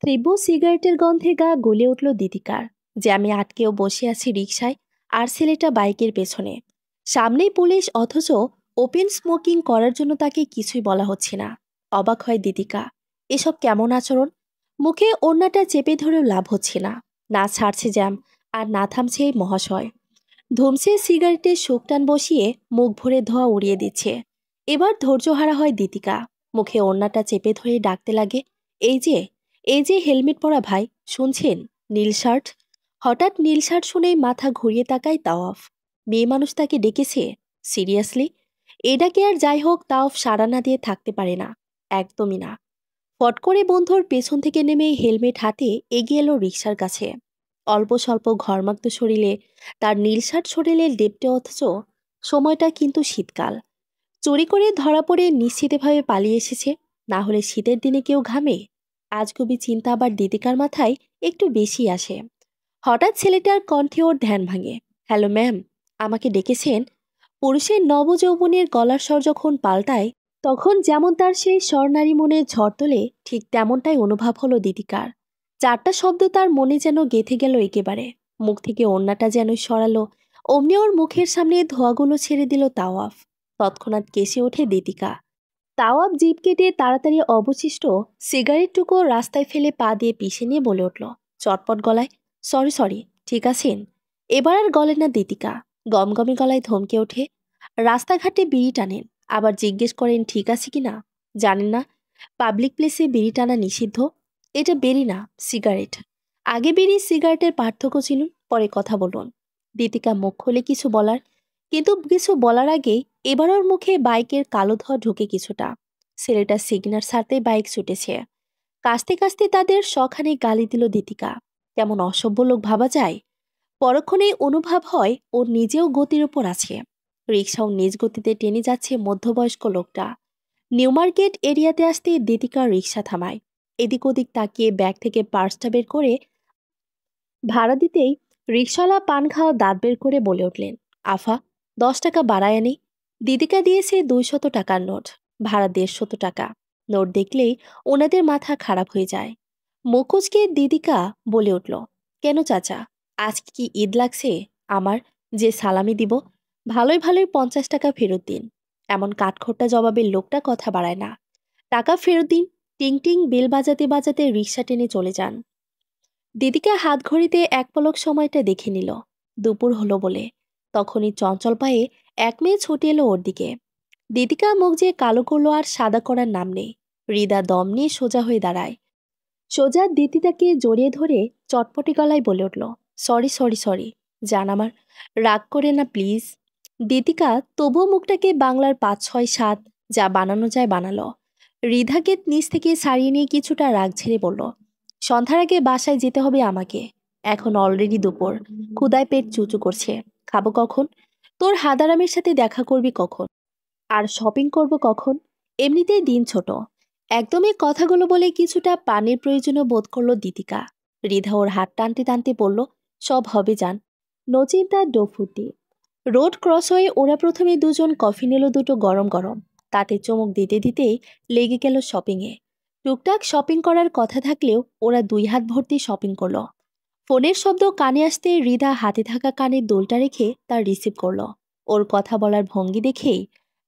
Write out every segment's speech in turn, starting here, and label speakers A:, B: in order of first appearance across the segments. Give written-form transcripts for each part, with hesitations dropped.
A: তীব্র সিগারেটের গন্ধে গা গলে উঠল দিতিকার। যে আমি আটকেও বসে আছি রিকশায়, আর ছেলেটা বাইকের পেছনে। সামনেই পুলিশ, অথচ ওপেন স্মোকিং করার জন্য তাকে কিছুই বলা হচ্ছে না। অবাক হয় দিতিকা। এসব কেমন আচরণ? মুখে ওড়নাটা চেপে ধরেও লাভ হচ্ছে না। না ছাড়ছে জ্যাম, আর না থামছে এই মহাশয়। ধুমসে সিগারেটের শুকটান বসিয়ে মুখ ভরে ধোঁয়া উড়িয়ে দিচ্ছে। এবার ধৈর্যহারা হয় দিতিকা। মুখে ওড়নাটা চেপে ধরে ডাকতে লাগে, এই যে, এই যে হেলমেট পরা ভাই, শুনছেন? নীল শার্ট। হঠাৎ নীল শার্ট শুনেই মাথা ঘুরিয়ে তাকায় তাওয়াফ। মেয়ে মানুষ তাকে ডেকেছে? সিরিয়াসলি? এটাকে আর যাই হোক, তাওয়াফ সাড়া না দিয়ে থাকতে পারে না, একদমই না। ফট করে বন্ধুর পেছন থেকে নেমে হেলমেট হাতে এগিয়ে এলো রিকশার কাছে। অল্প স্বল্প ঘর্মাক্ত শরীরে তার নীল শার্ট শরীরে লেপ্টে, অথচ সময়টা কিন্তু শীতকাল। চুরি করে ধরা পড়ে নিশ্চিতভাবে পালিয়ে এসেছে। না হলে শীতের দিনে কেউ ঘামে? আজগুবি চিন্তা আবার দিতিকার মাথায় একটু বেশি আসে। হঠাৎ ছেলেটার কণ্ঠে ওর ধ্যান ভাঙে। হ্যালো ম্যাম, আমাকে ডেকেছেন? পুরুষের নবযৌবনের গলার স্বর যখন পাল্টায়, তখন যেমন তার সেই স্বর্ণারী মনে ঝড় তোলে, ঠিক তেমনটাই অনুভব হলো দিতিকার। চারটা শব্দ তার মনে যেন গেঁথে গেল একেবারে। মুখ থেকে ওড়নাটা যেন সরালো, অমনি ওর মুখের সামনে ধোঁয়াগুলো ছেড়ে দিল তাওয়াফ। তৎক্ষণাৎ কেসে ওঠে দিতিকা। তাওয়াব জিভ কেটে তাড়াতাড়ি অবশিষ্ট সিগারেটটুকু রাস্তায় ফেলে পা দিয়ে পিষে নিয়ে বলে উঠল চটপট গলায়, সরি সরি, ঠিক আছেন? এবার আর গলে না দিতিকা। গমগমে গলায় ধমকে ওঠে, রাস্তাঘাটে বিড়ি টানেন, আবার জিজ্ঞেস করেন ঠিক আছে কি না? জানেন না পাবলিক প্লেসে বিড়ি টানা নিষিদ্ধ? এটা বেরি না, সিগারেট। আগে বিড়ি সিগারেটের পার্থক্য চিনুন, পরে কথা বলুন। দিতিকা মুখ খুলে কিছু বলার, কিন্তু কিছু বলার আগেই এবার ওর মুখে বাইকের কালো ধোঁয়া ঢুকে কিছুটা। ছেলেটা সিগনাল ছাড়তেই বাইক ছুটেছে। কাস্তে কাস্তে তাদের সখানে গালি দিল দিতিকা। কেমন অসভ্য লোক ভাবা যায়। পরক্ষণেই অনুভব হয় ও নিজেও গতির উপর আছে। রিক্সাও নিজ গতিতে টেনে যাচ্ছে মধ্যবয়স্ক লোকটা। নিউ মার্কেট এরিয়াতে আসতে দিতিকা রিক্সা থামায়। এদিক ওদিক তাকিয়ে ব্যাগ থেকে পার্সটা বের করে ভাড়া দিতেই রিকশাওয়ালা পান খাওয়া দাঁত বের করে বলে উঠলেন, আফা, 10 টাকা বাড়ায় আনি। দিদিকা দিয়েছে 200 টাকার নোট, ভাড়া 150 টাকা। নোট দেখলেই ওনাদের মাথা খারাপ হয়ে যায়। মুখোজকে দিদিকা বলে উঠল, কেন চাচা, আজকে কি ঈদ লাগছে আমার যে সালামি দিব? ভালোই ভালোই 50 টাকা ফেরত দিন। এমন কাঠখোট্টা জবাবের লোকটা কথা বাড়ায় না। টাকা ফেরত দিন। টিং টিং বেল বাজাতে বাজাতে রিকশা টেনে চলে যান। দিদিকা হাত ঘড়িতে এক পলক সময়টা দেখে নিল। দুপুর হলো বলে। তখনই চঞ্চল পায়ে এক মেয়ে ছুটে এলো ওর দিকে। দিদিকা মুখ যে কালো করলো, আর সাদা করার নাম নেই। হৃদা দম নিয়ে সোজা হয়ে দাঁড়ায়। সোজা দিদিটাকে জড়িয়ে ধরে চটপটে গলায় বলে উঠল, সরি সরি সরি, জান আমার, রাগ করে না প্লিজ। দিদিকা তবুও মুখটাকে বাংলার 5, 6, 7 যা বানানো যায় বানালো। হৃদাকে নিচ থেকে ছাড়িয়ে নিয়ে কিছুটা রাগ ঝেড়ে বলল, সন্ধ্যার আগে বাসায় যেতে হবে আমাকে। এখন অলরেডি দুপুর, ক্ষুদায় পেট চুচু করছে। খাবো কখন? তোর হাদারামের সাথে দেখা করবি কখন? আর শপিং করব কখন? এমনিতেই দিন ছোট। একদমই কথাগুলো বলে কিছুটা পানির প্রয়োজনীয় বোধ করলো দিতিকা। হৃদা ওর হাত টানতে টানতে বলল, সব হবে যান, নচিন্তা ডোফুটি। রোড ক্রস হয়ে ওরা প্রথমে দুজন কফি নিল, দুটো গরম গরম। তাতে চমক দিতে দিতেই লেগে গেল শপিংয়ে। টুকটাক শপিং করার কথা থাকলেও ওরা 2 হাত ভর্তি শপিং করলো। ফোনের শব্দ কানে আসতে হৃদা হাতে থাকা কানের দুলটা রেখে তার রিসিভ করলো। ওর কথা বলার ভঙ্গি দেখেই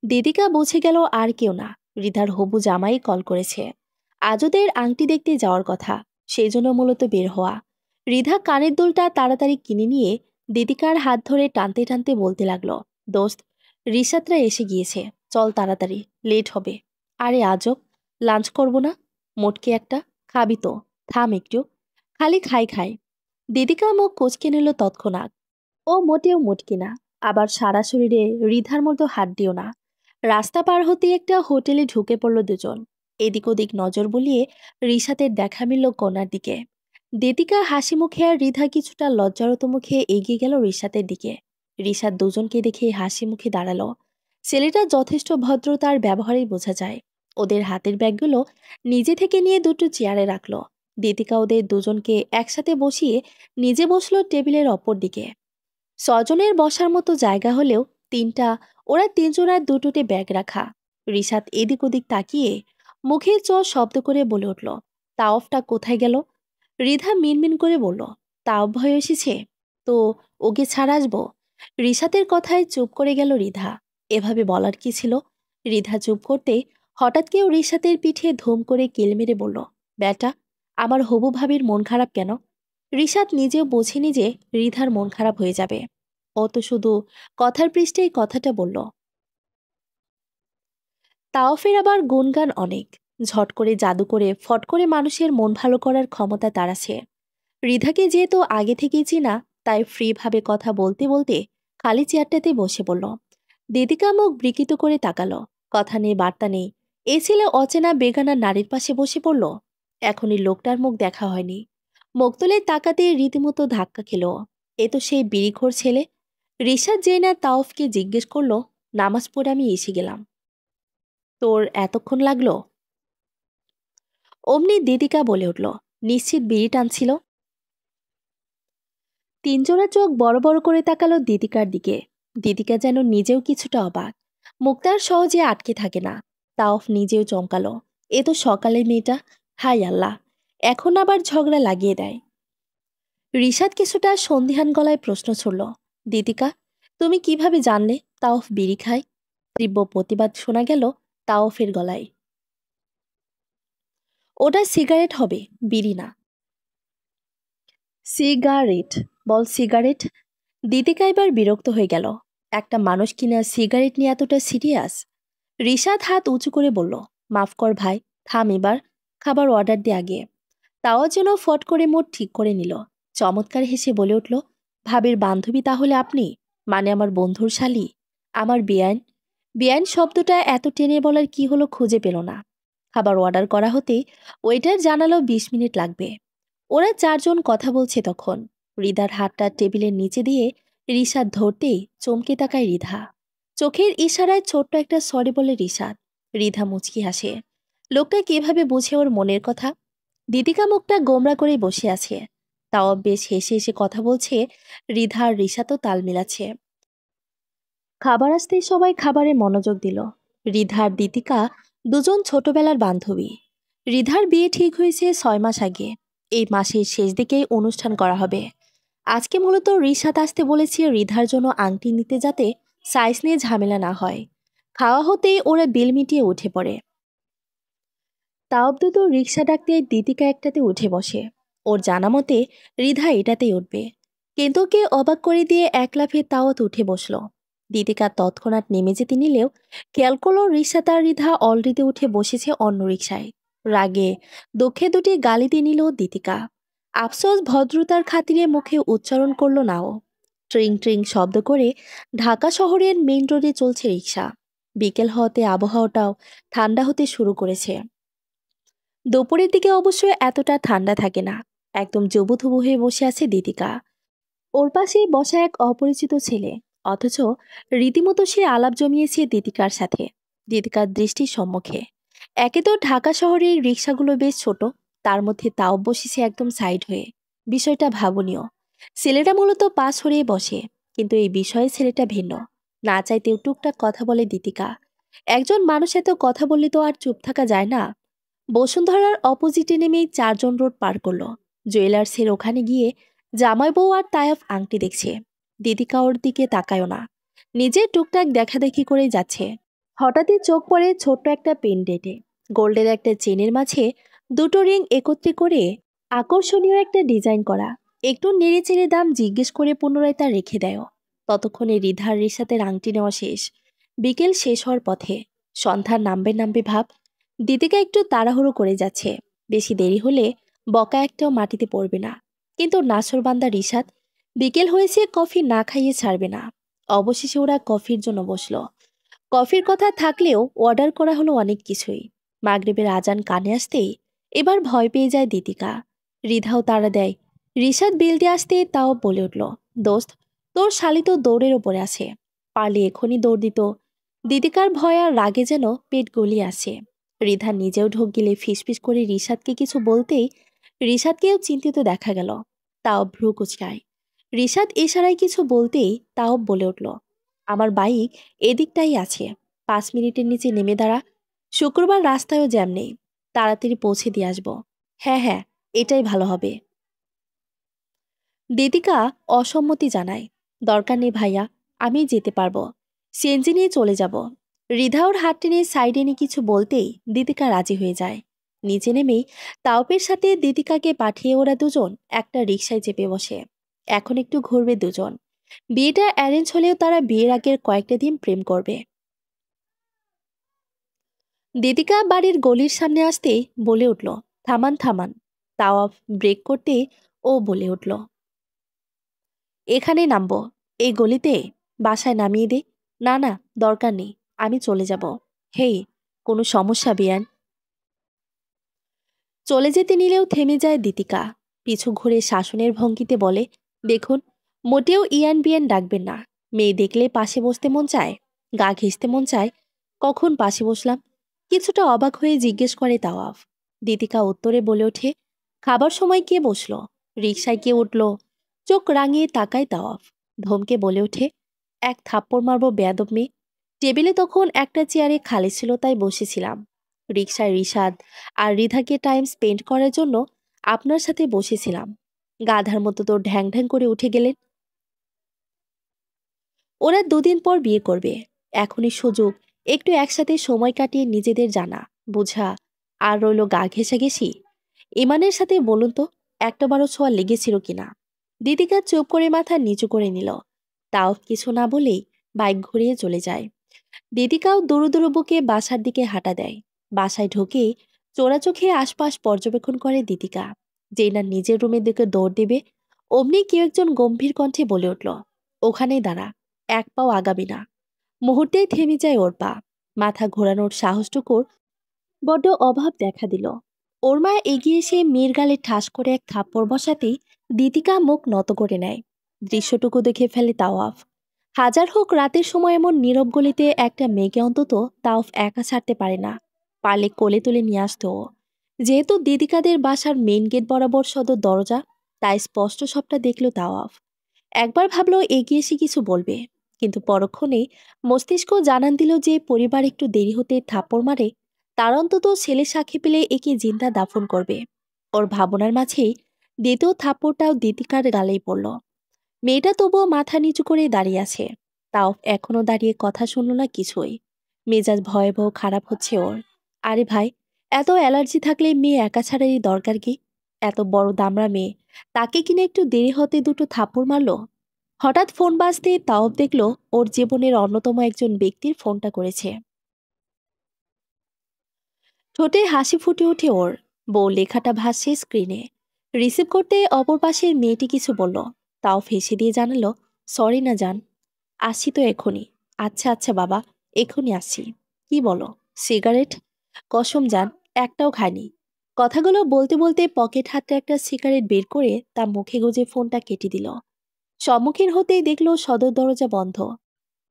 A: দিদিকা বুঝে গেল আর কেউ না, হৃদার হবু জামাই কল করেছে। আজ ওদের আংটি দেখতে যাওয়ার কথা, সেই জন্য মূলত বের হওয়া। হৃদা কানের দুলটা তাড়াতাড়ি কিনে নিয়ে দিদিকার হাত ধরে টানতে টানতে বলতে লাগলো, দোস্ত, রিসাতরা এসে গিয়েছে, চল তাড়াতাড়ি, লেট হবে। আরে আজব, লাঞ্চ করবো না? মোটকে একটা, খাবি তো? থাম একটু, খালি খাই খাই। দিদিকা মুখ কুঁচকে নিল তৎক্ষণাৎ। ও মোটেও মুটকি না, আবার সারা শরীরে হৃদার মতো হাড্ডিও না। রাস্তা পার হতে একটা হোটেলে ঢুকে পড়ল দুজন। এদিক ওদিক নজর বুলিয়ে রিশাতের দেখা মিলল কোনার দিকে। দিদিকা হাসি মুখে আর হৃদা কিছুটা লজ্জারত মুখে এগিয়ে গেল রিশাতের দিকে। রিশাত দুজনকে দেখে হাসি মুখে দাঁড়ালো। ছেলেটা যথেষ্ট ভদ্রতার ব্যবহারেই বোঝা যায়। ওদের হাতের ব্যাগগুলো নিজে থেকে নিয়ে দুটো চেয়ারে রাখলো। দিদিকা ওদের দুজনকে একসাথে বসিয়ে নিজে বসলো টেবিলের অপর দিকে। ছজনের বসার মতো জায়গা হলেও ওরা তিনজনের দুটোতে ব্যাগ রাখা। রিশাত এদিক ওদিক তাকিয়ে মুখে চ শব্দ করে বলে উঠল, তাওফটা কোথায় গেল? রিধা মিনমিন করে বলল, তাওফ ভয় এসেছে তো ওকে ছাড়া আসবো? রিশাতের কথায় চুপ করে গেল রিধা। এভাবে বলার কি ছিল? রিধা চুপ করতে হঠাৎ কেউ রিশাতের পিঠে ধুম করে কিল মেরে বলল, বেটা, আমার হবু ভাবির মন খারাপ কেন? রিশাত নিজেও বোঝেনি যে রিধার মন খারাপ হয়ে যাবে। ও তো শুধু কথার পৃষ্ঠেই কথাটা বলল। তাওফের আবার গুণগান অনেক। ঝট করে জাদু করে ফট করে মানুষের মন ভালো করার ক্ষমতা তার আছে। রিধাকে যেহেতু আগে থেকেই চিনা, তাই ফ্রি ভাবে কথা বলতে বলতে খালি চেয়ারটাতে বসে পড়ল। দিদিকা মুখ বিকৃত করে তাকালো। কথা নেই বার্তা নেই, এ ছেলে অচেনা বেগানা নারীর পাশে বসে পড়ল। এখনই লোকটার মুখ দেখা হয়নি। মুখ তুলে তাকাতে রীতিমতো ধাক্কা খেল। এ তো সেই বিড়িখোর ছেলে। রিশাদ জেনা তাওফকে জিজ্ঞেস করলো, নামাজ পড়ে আমি এসে গেলাম, তোর এতক্ষণ লাগলো? অমনি দিদিকা বলে উঠল, নিশ্চিত বিড়ি টানছিল। তিনজোড়া চোখ বড় বড় করে তাকালো দিদিকার দিকে। দিদিকা যেন নিজেও কিছুটা অবাক। মুক্তার সহজে আটকে থাকে না। তাওফ নিজেও চমকালো। এ তো সকালে মেয়েটা। হাই আল্লাহ, এখন আবার ঝগড়া লাগিয়ে দেয়। রিশাদ কিছুটা সন্দিহান গলায় প্রশ্ন ছুড়ল, দিদিকা, তুমি কিভাবে জানলে তাওফ বিড়ি খায়? তীব্র প্রতিবাদ শোনা গেল তাওফের গলায়। ওটা সিগারেট হবে, বিড়ি না। সিগারেট, বল সিগারেট। দিদিকা এবার বিরক্ত হয়ে গেল। একটা মানুষ কিনা সিগারেট নিয়ে এতটা সিরিয়াস? রিশাদ হাত উঁচু করে বলল, মাফ কর ভাই, থাম এবার, খাবার অর্ডার দিয়ে আগে। তাও যেন ফট করে মোট ঠিক করে নিল। চমৎকার হেসে বলে উঠল, ভাবির বান্ধবী তাহলে আপনি? মানে আমার বন্ধুর শালী? আমার বেআইন? বেআইন শব্দটা এত টেনে বলার কি হলো খুঁজে পেল না। খাবার অর্ডার করা হতে ওয়েটার জানালো 20 মিনিট লাগবে। ওরা চারজন কথা বলছে তখন। রিধার হাতটা টেবিলের নিচে দিয়ে রিশাদ ধরতেই চমকে তাকায় রিধা। চোখের ইশারায় ছোট্ট একটা সরি বলে রিশাদ। রিধা মুচকি হাসে। লোকটা কিভাবে বুঝে ওর মনের কথা? দিদিকা মুখটা গোমরা করে বসে আছে। তাও বেশ হেসে হেসে কথা বলছে। রিধা আর রিশাদও তাল মিলাচ্ছে। খাবার আসতেই সবাই খাবারে মনোযোগ দিল। রিধা আর দিতিকা দুজন ছোটবেলার বান্ধবী। রিধার বিয়ে ঠিক হয়েছে 6 মাস আগে। এই মাসের শেষ দিকেই অনুষ্ঠান করা হবে। আজকে মূলত রিশাদ আসতে বলেছে রিধার জন্য আংটি নিতে, যাতে সাইজ নিয়ে ঝামেলা না হয়। খাওয়া হতেই ওরা বিল মিটিয়ে উঠে পড়ে। তাওব্দ তো রিক্সা ডাকতে দিতিকা একটাতে উঠে বসে। ওর জানা মতে রিধা এটাতেই উঠবে। কিন্তু কে অবাক করে দিয়ে এক লাফে তাওয়াত উঠে বসল। দিতিকা তৎক্ষণাৎ নেমে যেতে নিলেও খেয়াল করল রিক্সা তার রিধা অলরেডি উঠে বসেছে অন্য রিক্সায়। রাগে দুঃখে দুটি গালি দিয়ে নিল দিতিকা। আফসোস ভদ্রতার খাতিরে মুখে উচ্চারণ করল নাও। ট্রিং ট্রিং শব্দ করে ঢাকা শহরের মেইন রোডে চলছে রিক্সা। বিকেল হওয়াতে আবহাওয়াটাও ঠান্ডা হতে শুরু করেছে। দুপুরের দিকে অবশ্য এতটা ঠান্ডা থাকে না। একদম জবুথুবু হয়ে বসে আছে দিদিকা। ওর পাশেই বসা এক অপরিচিত ছেলে। অথচ রীতিমতো সে আলাপ জমিয়েছে দিদিকার সাথে। দিদিকার দৃষ্টির সম্মুখে একে তো ঢাকা শহরের রিক্সাগুলো বেশ ছোট, তার মধ্যে তাও বসেছে একদম সাইড হয়ে। বিষয়টা ভাবনীয়। ছেলেটা মূলত পাশ হরিয়ে বসে, কিন্তু এই বিষয়ে ছেলেটা ভিন্ন। না চাইতেও টুকটাক কথা বলে দিদিকা। একজন মানুষ এত কথা বললে তো আর চুপ থাকা যায় না। বসুন্ধরার অপোজিটে নেমেই 4 জন রোড পার করলো। জুয়েলার্সের ওখানে গিয়ে জামাই বউ আর তায়াফ আংটি দেখছে। দিদিকা ওর দিকে তাকায়ও না, নিজে টুকটাক দেখাদেখি করেই যাচ্ছে। হঠাৎই চোখ পড়ে ছোট্ট একটা পেন্ডেন্টে। গোল্ডের একটা চেনের মাঝে দুটো রিং একত্রে করে আকর্ষণীয় একটা ডিজাইন করা। একটু নেড়ে চেড়ে দাম জিজ্ঞেস করে পুনরায় তা রেখে দেয়। ততক্ষণে রিধার রিসাতের আংটি নেওয়া শেষ। বিকেল শেষ হওয়ার পথে। সন্ধ্যা নামবে নামবে ভাব। দিদিকা একটু তাড়াহুড়ো করে যাচ্ছে। বেশি দেরি হলে বকা একটাও মাটিতে পড়বে না। কিন্তু নাছরবান্দা রিশাদ বিকেল হয়েছে, কফি না খাইয়ে ছাড়বে না। অবশেষে ওরা কফির জন্য বসলো। কফির কথা থাকলেও অর্ডার করা হলো অনেক কিছুই। মাগরিবের আজান কানে আসতেই এবার ভয় পেয়ে যায় দিতিকা। রিধাও তাড়া দেয়। রিশাদ বিল দিয়ে আসতে তাও বলে উঠল, দোস্ত, তোর শালি তো দৌড়ের ওপরে আছে, পারলে এখনই দৌড় দিত। দিদিকার ভয় আর রাগে যেন পেট গলিয়ে আসে। রিধা নিজেও ঢোক গিলে ফিসফিস করে রিশাদকে কিছু বলতেই রিশাদকেও চিন্তিত দেখা গেল। তাও ভ্রু কুচকায়। রিশাদ ইশারায় কিছু বলতেই তাও বলে উঠল, আমার বাইক এদিকটাই আছে, 5 মিনিটের নিচে নেমে দাঁড়া। শুক্রবার রাস্তায়ও জ্যাম নেই, তাড়াতাড়ি পৌঁছে দিয়ে আসবো। হ্যাঁ হ্যাঁ, এটাই ভালো হবে। দিদিকা অসম্মতি জানায়, দরকার নেই ভাইয়া, আমি যেতে পারবো, সিএনজি নিয়ে চলে যাব। রিধা ওর হাত টেনে সাইডে নিয়ে কিছু বলতেই দিদিকা রাজি হয়ে যায়। নিচে নেমেই তাওপের সাথে দিদিকাকে পাঠিয়ে ওরা দুজন একটা রিকশায় চেপে বসে। এখন একটু ঘুরবে দুজন। বিয়েটা অ্যারেঞ্জ হলেও তারা বিয়ের আগের কয়েকটা দিন প্রেম করবে। দিদিকা বাড়ির গলির সামনে আসতেই বলে উঠল, থামান থামান। তাওয়াফ ব্রেক করতে ও বলে উঠল, এখানে নামবো, এই গলিতে, বাসায় নামিয়ে দে। না না, দরকার নেই, আমি চলে যাব। হেই, কোনো সমস্যা বিয়ান? চলে যেতে নিলেও থেমে যায় দিতিকা। পিছু ঘুরে শাসনের ভঙ্গিতে বলে, দেখুন, মোটেও ইয়ান বিয়ান ডাকবেন না। মেয়ে দেখলে পাশে বসতে মন চায়, গা ঘেঁষতে মন চায়। কখন পাশে বসলাম? কিছুটা অবাক হয়ে জিজ্ঞেস করে তাওয়াফ। দিতিকা উত্তরে বলে ওঠে, খাবার সময় কে বসলো? রিকশায় কে উঠল? চোখ রাঙিয়ে তাকায় তাওয়াফ। ধমকে বলে ওঠে, এক থাপ্পড় মারবো বেয়াদব মেয়ে। টেবিলে তখন একটা চেয়ারে খালি ছিল, তাই বসেছিলাম। রিকশায় রিশাদ আর রিধাকে টাইম স্পেন্ড করার জন্য আপনার সাথে বসেছিলাম। গাধার মতো তো ঢ্যাং ঢ্যাং করে উঠে গেলেন। ওরা দুদিন পর বিয়ে করবে। এখনই সুযোগ, একটু একসাথে সময় কাটিয়ে নিজেদের জানা বোঝা। আর রইল গা ঘেঁষাঘেঁষি। ইমানের সাথে বলুন তো, একটাবারও ছোঁয়া লেগেছিল কিনা? দিদিকা চুপ করে মাথা নিচু করে নিল। তাও কিছু না বলেই বাইক ঘুরিয়ে চলে যায়। দিদিকাও দুরু দুরু বুকে বাসার দিকে হাঁটা দেয়। বাসায় ঢুকে চোরা চোখে আশপাশ পর্যবেক্ষণ করে দিদিকা। যেই না নিজের রুমের দিকে দৌড় দেবে, অমনি কেউ একজন গম্ভীর কণ্ঠে বলে উঠল, ওখানেই দাঁড়া, এক পাও আগাবি না। মুহূর্তেই থেমে যায় ওর পা। মাথা ঘোরানোর সাহসটুকুর বড্ড অভাব দেখা দিল। ওর মা এগিয়ে এসে মেয়ের গালে ঠাস করে এক থাপ্পড় বসাতেই দিতিকা মুখ নত করে নেয়। দৃশ্যটুকু দেখে ফেলে তাওয়াফ। হাজার হোক রাতের সময় এমন নীরব গলিতে একটা মেয়েকে অন্তত তাওয়াফ একা ছাড়তে পারে না। পারলে কোলে তুলে নিয়ে আসতো ও। যেহেতু দিদিকাদের বাসার মেইন গেট বরাবর সদর দরজা, তাই স্পষ্ট সবটা দেখল তাওয়াফ। একবার ভাবলো এগিয়ে এসে কিছু বলবে, কিন্তু পরক্ষণে মস্তিষ্ক জানান দিল যে পরিবার একটু দেরি হতে থাপ্পড় মারে, তার অন্তত ছেলে সাক্ষী পেলে একে জিন্দা দাফন করবে। ওর ভাবনার মাঝেই দ্বিতীয় থাপ্পড়টাও দিতিকার গালেই পড়ল। মেয়েটা তবুও মাথা নিচু করে দাঁড়িয়ে আছে। তাও এখনো দাঁড়িয়ে কথা শুনল না কিছুই। মেজাজ ভয়াবহ খারাপ হচ্ছে ওর। আরে ভাই, এত অ্যালার্জি থাকলে মেয়ে একা ছাড়ারই দরকার কি? এত বড় দামড়া মেয়ে, তাকে কিনে একটু দেরি হতে দুটো থাপ্পড় মারল। হঠাৎ ফোন বাজতে তাওব দেখল ওর জীবনের অন্যতম একজন ব্যক্তির ফোনটা করেছে। ঠোঁটে হাসি ফুটে ওঠে ওর। বউ লেখাটা ভাসছে স্ক্রিনে। রিসিভ করতে অপর পাশের মেয়েটি কিছু বলল। তাও ফেঁসে দিয়ে জানালো, সরি না জান, আসছি তো এখনই। আচ্ছা আচ্ছা বাবা, এখনই আসছি। কি বলো, সিগারেট? কসম জান, একটাও খায়নি। কথাগুলো বলতে বলতে পকেট হাতে একটা সিগারেট বের করে তা মুখে গুজে ফোনটা কেটে দিল। সম্মুখীন হতেই দেখলো সদর দরজা বন্ধ।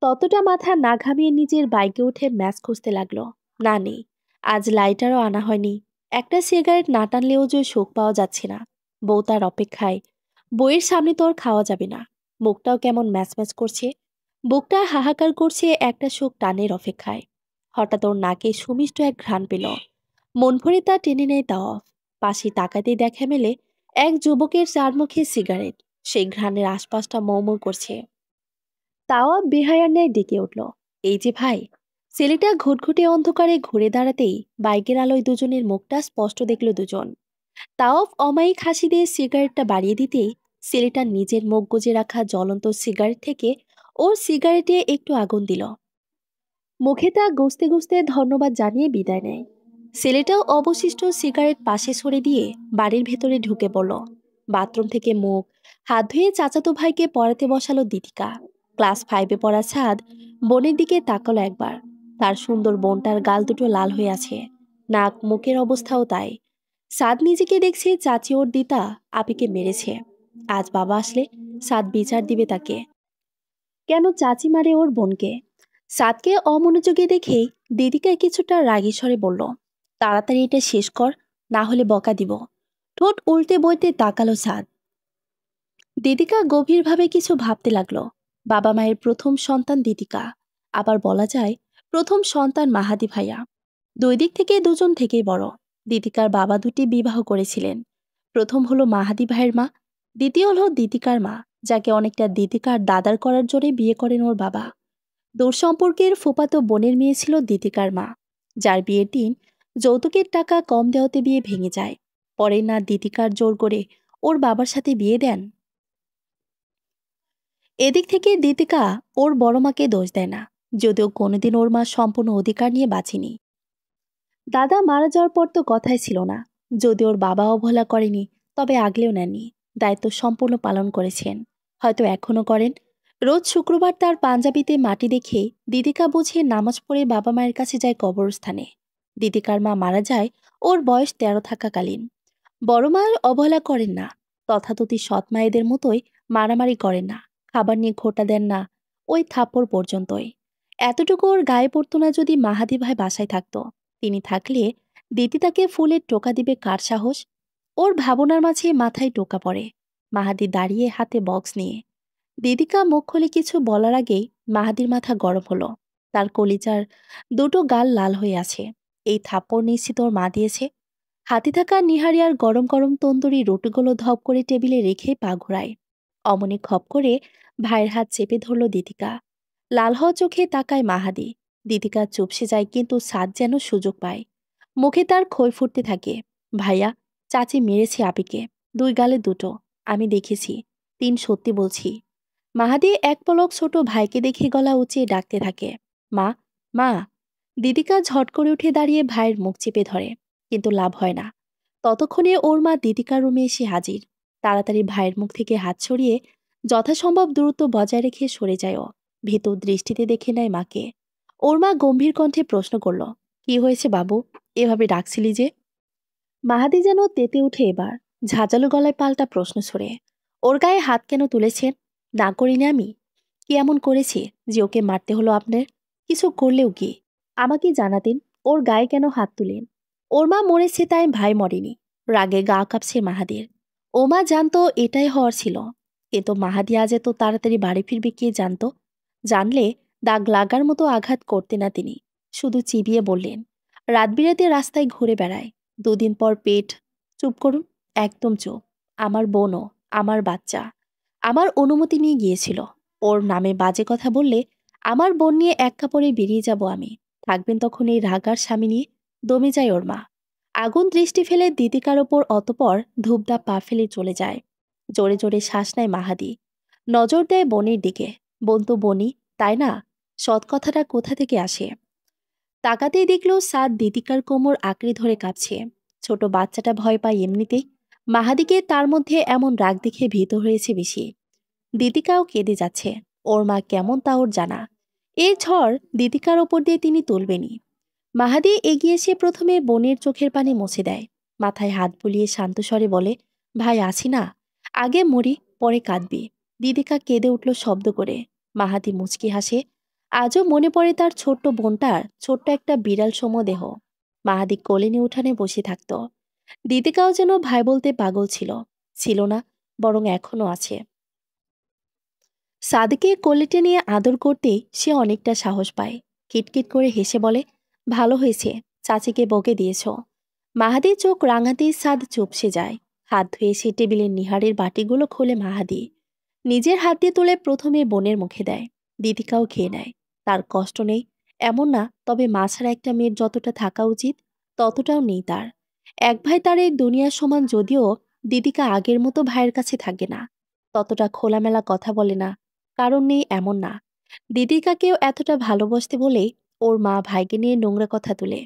A: ততটা মাথা না ঘামিয়ে নিজের বাইকে উঠে ম্যাচ খুঁজতে লাগলো। না নেই, আজ লাইটারও আনা হয়নি। একটা সিগারেট না টানলেও যে শোক পাওয়া যাচ্ছে না। বউ তার অপেক্ষায়। বইয়ের সামনে তো আর খাওয়া যাবে না। মুখটাও কেমন ম্যাচ ম্যাচ করছে। বুকটা হাহাকার করছে একটা শোক টানের অপেক্ষায়। হঠাৎ ওর নাকে সুমিষ্ট এক ঘ্রাণ পেল। মন ভরে তা টেনে নেয় তাওয়াফ। পাশে তাকাতেই দেখা মেলে এক যুবকের চার মুখে সিগারেট। সেই ঘ্রাণের আশপাশটা মৌমৌ করছে। তাওয়া বেহায়ার ন্যায় ডেকে উঠল, এই যে ভাই। ছেলেটা ঘুটঘুটে অন্ধকারে ঘুরে দাঁড়াতেই বাইকের আলোয় দুজনের মুখটা স্পষ্ট দেখল দুজন। তাওয়াফ অমায়িক হাসি দিয়ে সিগারেটটা বাড়িয়ে দিতেই ছেলেটা নিজের মুখ গুজে রাখা জ্বলন্ত সিগারেট থেকে ওর সিগারেটে একটু আগুন দিল। মুখে তা গুজতে গুজতে ধন্যবাদ জানিয়ে বিদায় নেয়। ছেলেটাও অবশিষ্ট সিগারেট পাশে সরে দিয়ে বাড়ির ভেতরে ঢুকে পড়ল। বাথরুম থেকে মুখ হাত ধুয়ে চাচাতো ভাইকে পড়াতে বসালো দীপিকা। ক্লাস 5-এ পড়া ছাদ বোনের দিকে তাকালো একবার। তার সুন্দর বোনটার গাল দুটো লাল হয়ে আছে। নাক মুখের অবস্থাও তাই। সাদ নিজেকে দেখছে চাচি ওর দিতা আপিকে মেরেছে। আজ বাবা আসলে সাদ বিচার দিবে তাকে। কেন চাচি মারে ওর বোনকে? সাদকে অমনোযোগী দেখেই দিদিকা কিছুটা রাগী স্বরে বলল, তাড়াতাড়ি এটা শেষ কর, না হলে বকা দিব। ঠোঁট উল্টে বইতে তাকালো সাদ। দিদিকা গভীরভাবে কিছু ভাবতে লাগলো। বাবা মায়ের প্রথম সন্তান দিদিকা, আবার বলা যায় প্রথম সন্তান মাহাদি ভাইয়া। দুই দিক থেকে দুজন থেকেই বড়। দীতিকার বাবা দুটি বিবাহ করেছিলেন। প্রথম হলো মাহাদি ভাইয়ের মা, দ্বিতীয় হলো দীতিকার মা, যাকে অনেকটা দীতিকার দাদার করার জোরে বিয়ে করেন ওর বাবা। দূর সম্পর্কের ফুফাতো বোনের মেয়ে ছিল দীতিকার মা, যার বিয়ের দিন যৌতুকের টাকা কম দেওয়াতে বিয়ে ভেঙে যায়। পরে না দীতিকার জোর করে ওর বাবার সাথে বিয়ে দেন। এদিক থেকে দীতিকা ওর বড় মাকে দোষ দেয় না, যদিও কোনোদিন ওর মা সম্পূর্ণ অধিকার নিয়ে বাঁচেনি। দাদা মারা যাওয়ার পর তো কথাই ছিল না। যদি ওর বাবা অবহেলা করেনি, তবে আগলেও নেননি, দায়িত্ব সম্পূর্ণ পালন করেছেন। হয়তো এখনো করেন। রোজ শুক্রবার তার পাঞ্জাবিতে মাটি দেখে দিদিকা বুঝে নামাজ পড়ে বাবা মায়ের কাছে যায় কবরস্থানে। দিদিকার মা মারা যায় ওর বয়স ১৩ থাকাকালীন। বড় মা অবহেলা করেন না, তথাতথি সৎ মায়েদের মতোই মারামারি করেন না, খাবার নিয়ে খোঁটা দেন না, ওই থাপ্পড় পর্যন্তই। এতটুকু ওর গায়ে পড়তো না যদি মাহাদি ভাই বাসায় থাকতো। তিনি থাকলে দিতি তাকে ফুলের টোকা দিবে কার সাহস? ওর ভাবনার মাঝে মাথায় টোকা পড়ে। মাহাদি দাঁড়িয়ে হাতে বক্স নিয়ে। দিদিকা মুখ খুলে কিছু বলার আগেই মাহাদির মাথা গরম হলো। তার কলিজার দুটো গাল লাল হয়ে আছে। এই থাপ্পড় নিশ্চিত ওর মা দিয়েছে। হাতে থাকা নিহারি আর গরম গরম তন্দুরি রুটিগুলো ধপ করে টেবিলে রেখে পা ঘোরায়। অমনি খপ করে ভাইয়ের হাত চেপে ধরল দিদিকা। লাল হওয়া চোখে তাকায় মাহাদি। দিদিকা চুপসে যায়, কিন্তু সাদ যেন সুযোগ পায়। মুখে তার খই ফুটতে থাকে। ভাইয়া, চাচি মেরেছে আপিকে, ২ গালে দুটো। আমি দেখেছি। ৩ সত্যি বলছি। মাহাদি এক পলক ছোট ভাইকে দেখে গলা উঁচিয়ে ডাকতে থাকে। মা, মা। দিদিকা ঝট করে উঠে দাঁড়িয়ে ভাইয়ের মুখ চেপে ধরে, কিন্তু লাভ হয় না। ততক্ষণে ওর মা দিদিকার রুমে এসে হাজির। তাড়াতাড়ি ভাইয়ের মুখ থেকে হাত সরিয়ে যথাসম্ভব দূরত্ব বজায় রেখে সরে যায় ও। ভীতু দৃষ্টিতে দেখে নেয় মাকে। ওর মা গম্ভীর কণ্ঠে প্রশ্ন করল, কি হয়েছে বাবু? এভাবে ডাকছিলি যে? মাহাদি যেন তেতে উঠে এবার। ঝাঁঝালো গলায় পাল্টা প্রশ্ন ছড়ে, ওর গায়ে হাত কেন তুলেছেন? না করিনি আমি? কি এমন করেছি যে ওকে মারতে হলো আপনার? কিছু করলেও কি আমাকে জানাতেন। ওর গায়ে কেন হাত তুলেন? ওর মা মরেছে, তাই ভাই মরেনি। রাগে গা কাঁপছে মাহাদির। ও মা জানতো এটাই হওয়ার ছিল, কিন্তু মাহাদি আজ এত তাড়াতাড়ি বাড়ি ফিরবে কে জানতো? জানলে দাগ লাগার মতো আঘাত করতে না তিনি। শুধু চিবিয়ে বললেন, রাত বিরাতে রাস্তায় ঘুরে বেড়ায়, ২ দিন পর পেট। চুপ করুন, একদম চুপ। আমার বোনও, আমার বাচ্চা, আমার অনুমতি নিয়ে গিয়েছিল। ওর নামে বাজে কথা বললে আমার বোন নিয়ে এক কাপড়ে বেরিয়ে যাব আমি। থাকবেন তখন এই রাগার স্বামী নিয়ে? দমে যায় ওর মা। আগুন দৃষ্টি ফেলে দিদিকার ওপর, অতপর ধূপধাপ পা ফেলে চলে যায়। জোরে জোরে শ্বাস নেয় মাহাদি। নজর দেয় বোনের দিকে। বোন তো বনি, তাই না? সৎ কথাটা কোথা থেকে আসে? তাকাতেই দেখল সাদ দিদিকার কোমর আঁকড়ে ধরে কাঁপছে। ছোট বাচ্চাটা ভয় পায় এমনিতেই। মাহাদিকে তার মধ্যে এমন রাগ দেখে ভীত হয়েছে বেশি। দিদিকাও কেঁদে যাচ্ছে। ওর মা কেমন তা ওর জানা। এই ঝড় দিদিকার ওপর দিয়ে তিনি তুলবেনি। মাহাদি এগিয়ে এসে প্রথমে বোনের চোখের পানি মুছে দেয়। মাথায় হাত বুলিয়ে শান্ত স্বরে বলে, ভাই আছি না? আগে মরি, পরে কাঁদবি। দিদিকা কেঁদে উঠল শব্দ করে। মাহাদি মুচকি হাসে। আজও মনে পড়ে তার ছোট্ট বোনটার ছোট্ট একটা বিড়াল সম দেহ। মাহাদি কোলে নিয়ে উঠানে বসে থাকত। দিদিকাও যেন ভাই বলতে পাগল ছিল। ছিল না, বরং এখনো আছে। সাদকে কোলেটে নিয়ে আদর করতেই সে অনেকটা সাহস পায়। কিটকিট করে হেসে বলে, ভালো হয়েছে, চাচিকে বকে দিয়েছ। মাহাদি চোখ রাঙাতেই সাদ চুপসে যায়। হাত ধুয়ে সে টেবিলের নিহারের বাটিগুলো খোলে মাহাদি। নিজের হাত দিয়ে তুলে প্রথমে বোনের মুখে দেয়। দিদিকাও খেয়ে নেয়। তার কষ্ট নেই এমন না, তবে মা ছাড়া একটা মেয়ের যতটা থাকা উচিত ততটাও নেই তার। এক ভাই তার এই দুনিয়ার সমান, যদিও দিদিকা আগের মতো ভাইয়ের কাছে থাকে না, ততটা খোলামেলা কথা বলে না। কারণ নেই এমন না। দিদিকাকেও এতটা ভালোবাসতে বলেই ওর মা ভাইকে নিয়ে নোংরা কথা তুলে।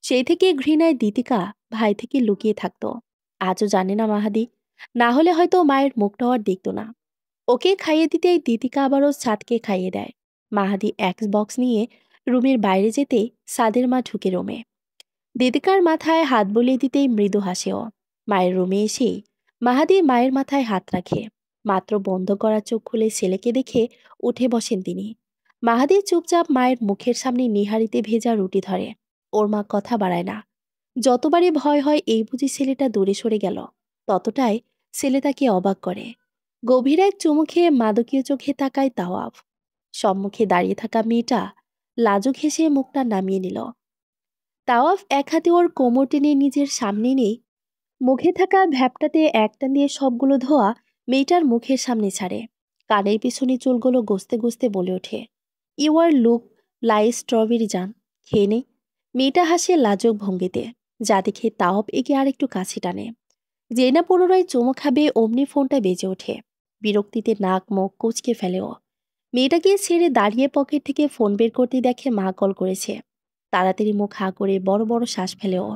A: সেই থেকে ঘৃণায় দিদিকা ভাই থেকে লুকিয়ে থাকতো। আজও জানে না মাহাদি। না হলে হয়তো মায়ের মুখটাও আর দেখত না। ওকে খাইয়ে দিতেই দিদিকা আবারও সাদকে খাইয়ে দেয়। মাহাদি এক্স বক্স নিয়ে রুমের বাইরে যেতেই সাদের মা ঢুকে রুমে। দিদিকার মাথায় হাত বুলিয়ে দিতেই মৃদু হাসেও। মায়ের রুমে এসেই মাহাদি মায়ের মাথায় হাত রাখে। মাত্র বন্ধ করা চোখ খুলে ছেলেকে দেখে উঠে বসেন তিনি। মাহাদি চুপচাপ মায়ের মুখের সামনে নিহারিতে ভেজা রুটি ধরে। ওর মা কথা বাড়ায় না। যতবারই ভয় হয় এই বুঝি ছেলেটা দূরে সরে গেল, ততটাই ছেলে তাকে অবাক করে। গভীর এক চুমু খেয়ে মাদকীয় চোখে তাকায় তাওয়াফ। সম্মুখে দাঁড়িয়ে থাকা মেয়েটা লাজুক হেসে মুখটা নামিয়ে নিল। তাওয়াফ এক হাতে ওর কোমর টেনে নিজের সামনে নিয়ে মুখে থাকা ভ্যাপটাতে একটান দিয়ে সবগুলো ধোয়া মেয়েটার মুখের সামনে ছাড়ে। কানের পিছনে চুলগুলো গসতে গসতে বলে ওঠে, you are look like strawberry জান, খেয়ে নে। মেয়েটা হাসে লাজক ভঙ্গিতে, যা দেখে তাওয়াফ এগিয়ে আর একটু কাছে টানে। যে না পুনরায় চুমো খাবে অমনি ফোনটা বেজে ওঠে। বিরক্তিতে নাক মুখ কুচকে ফেলেও। মেয়েটাকে ছেড়ে দাঁড়িয়ে পকেট থেকে ফোন বের করতে দেখে মা কল করেছে। তাড়াতাড়ি মুখ হা করে বড় বড় শ্বাস ফেলেও।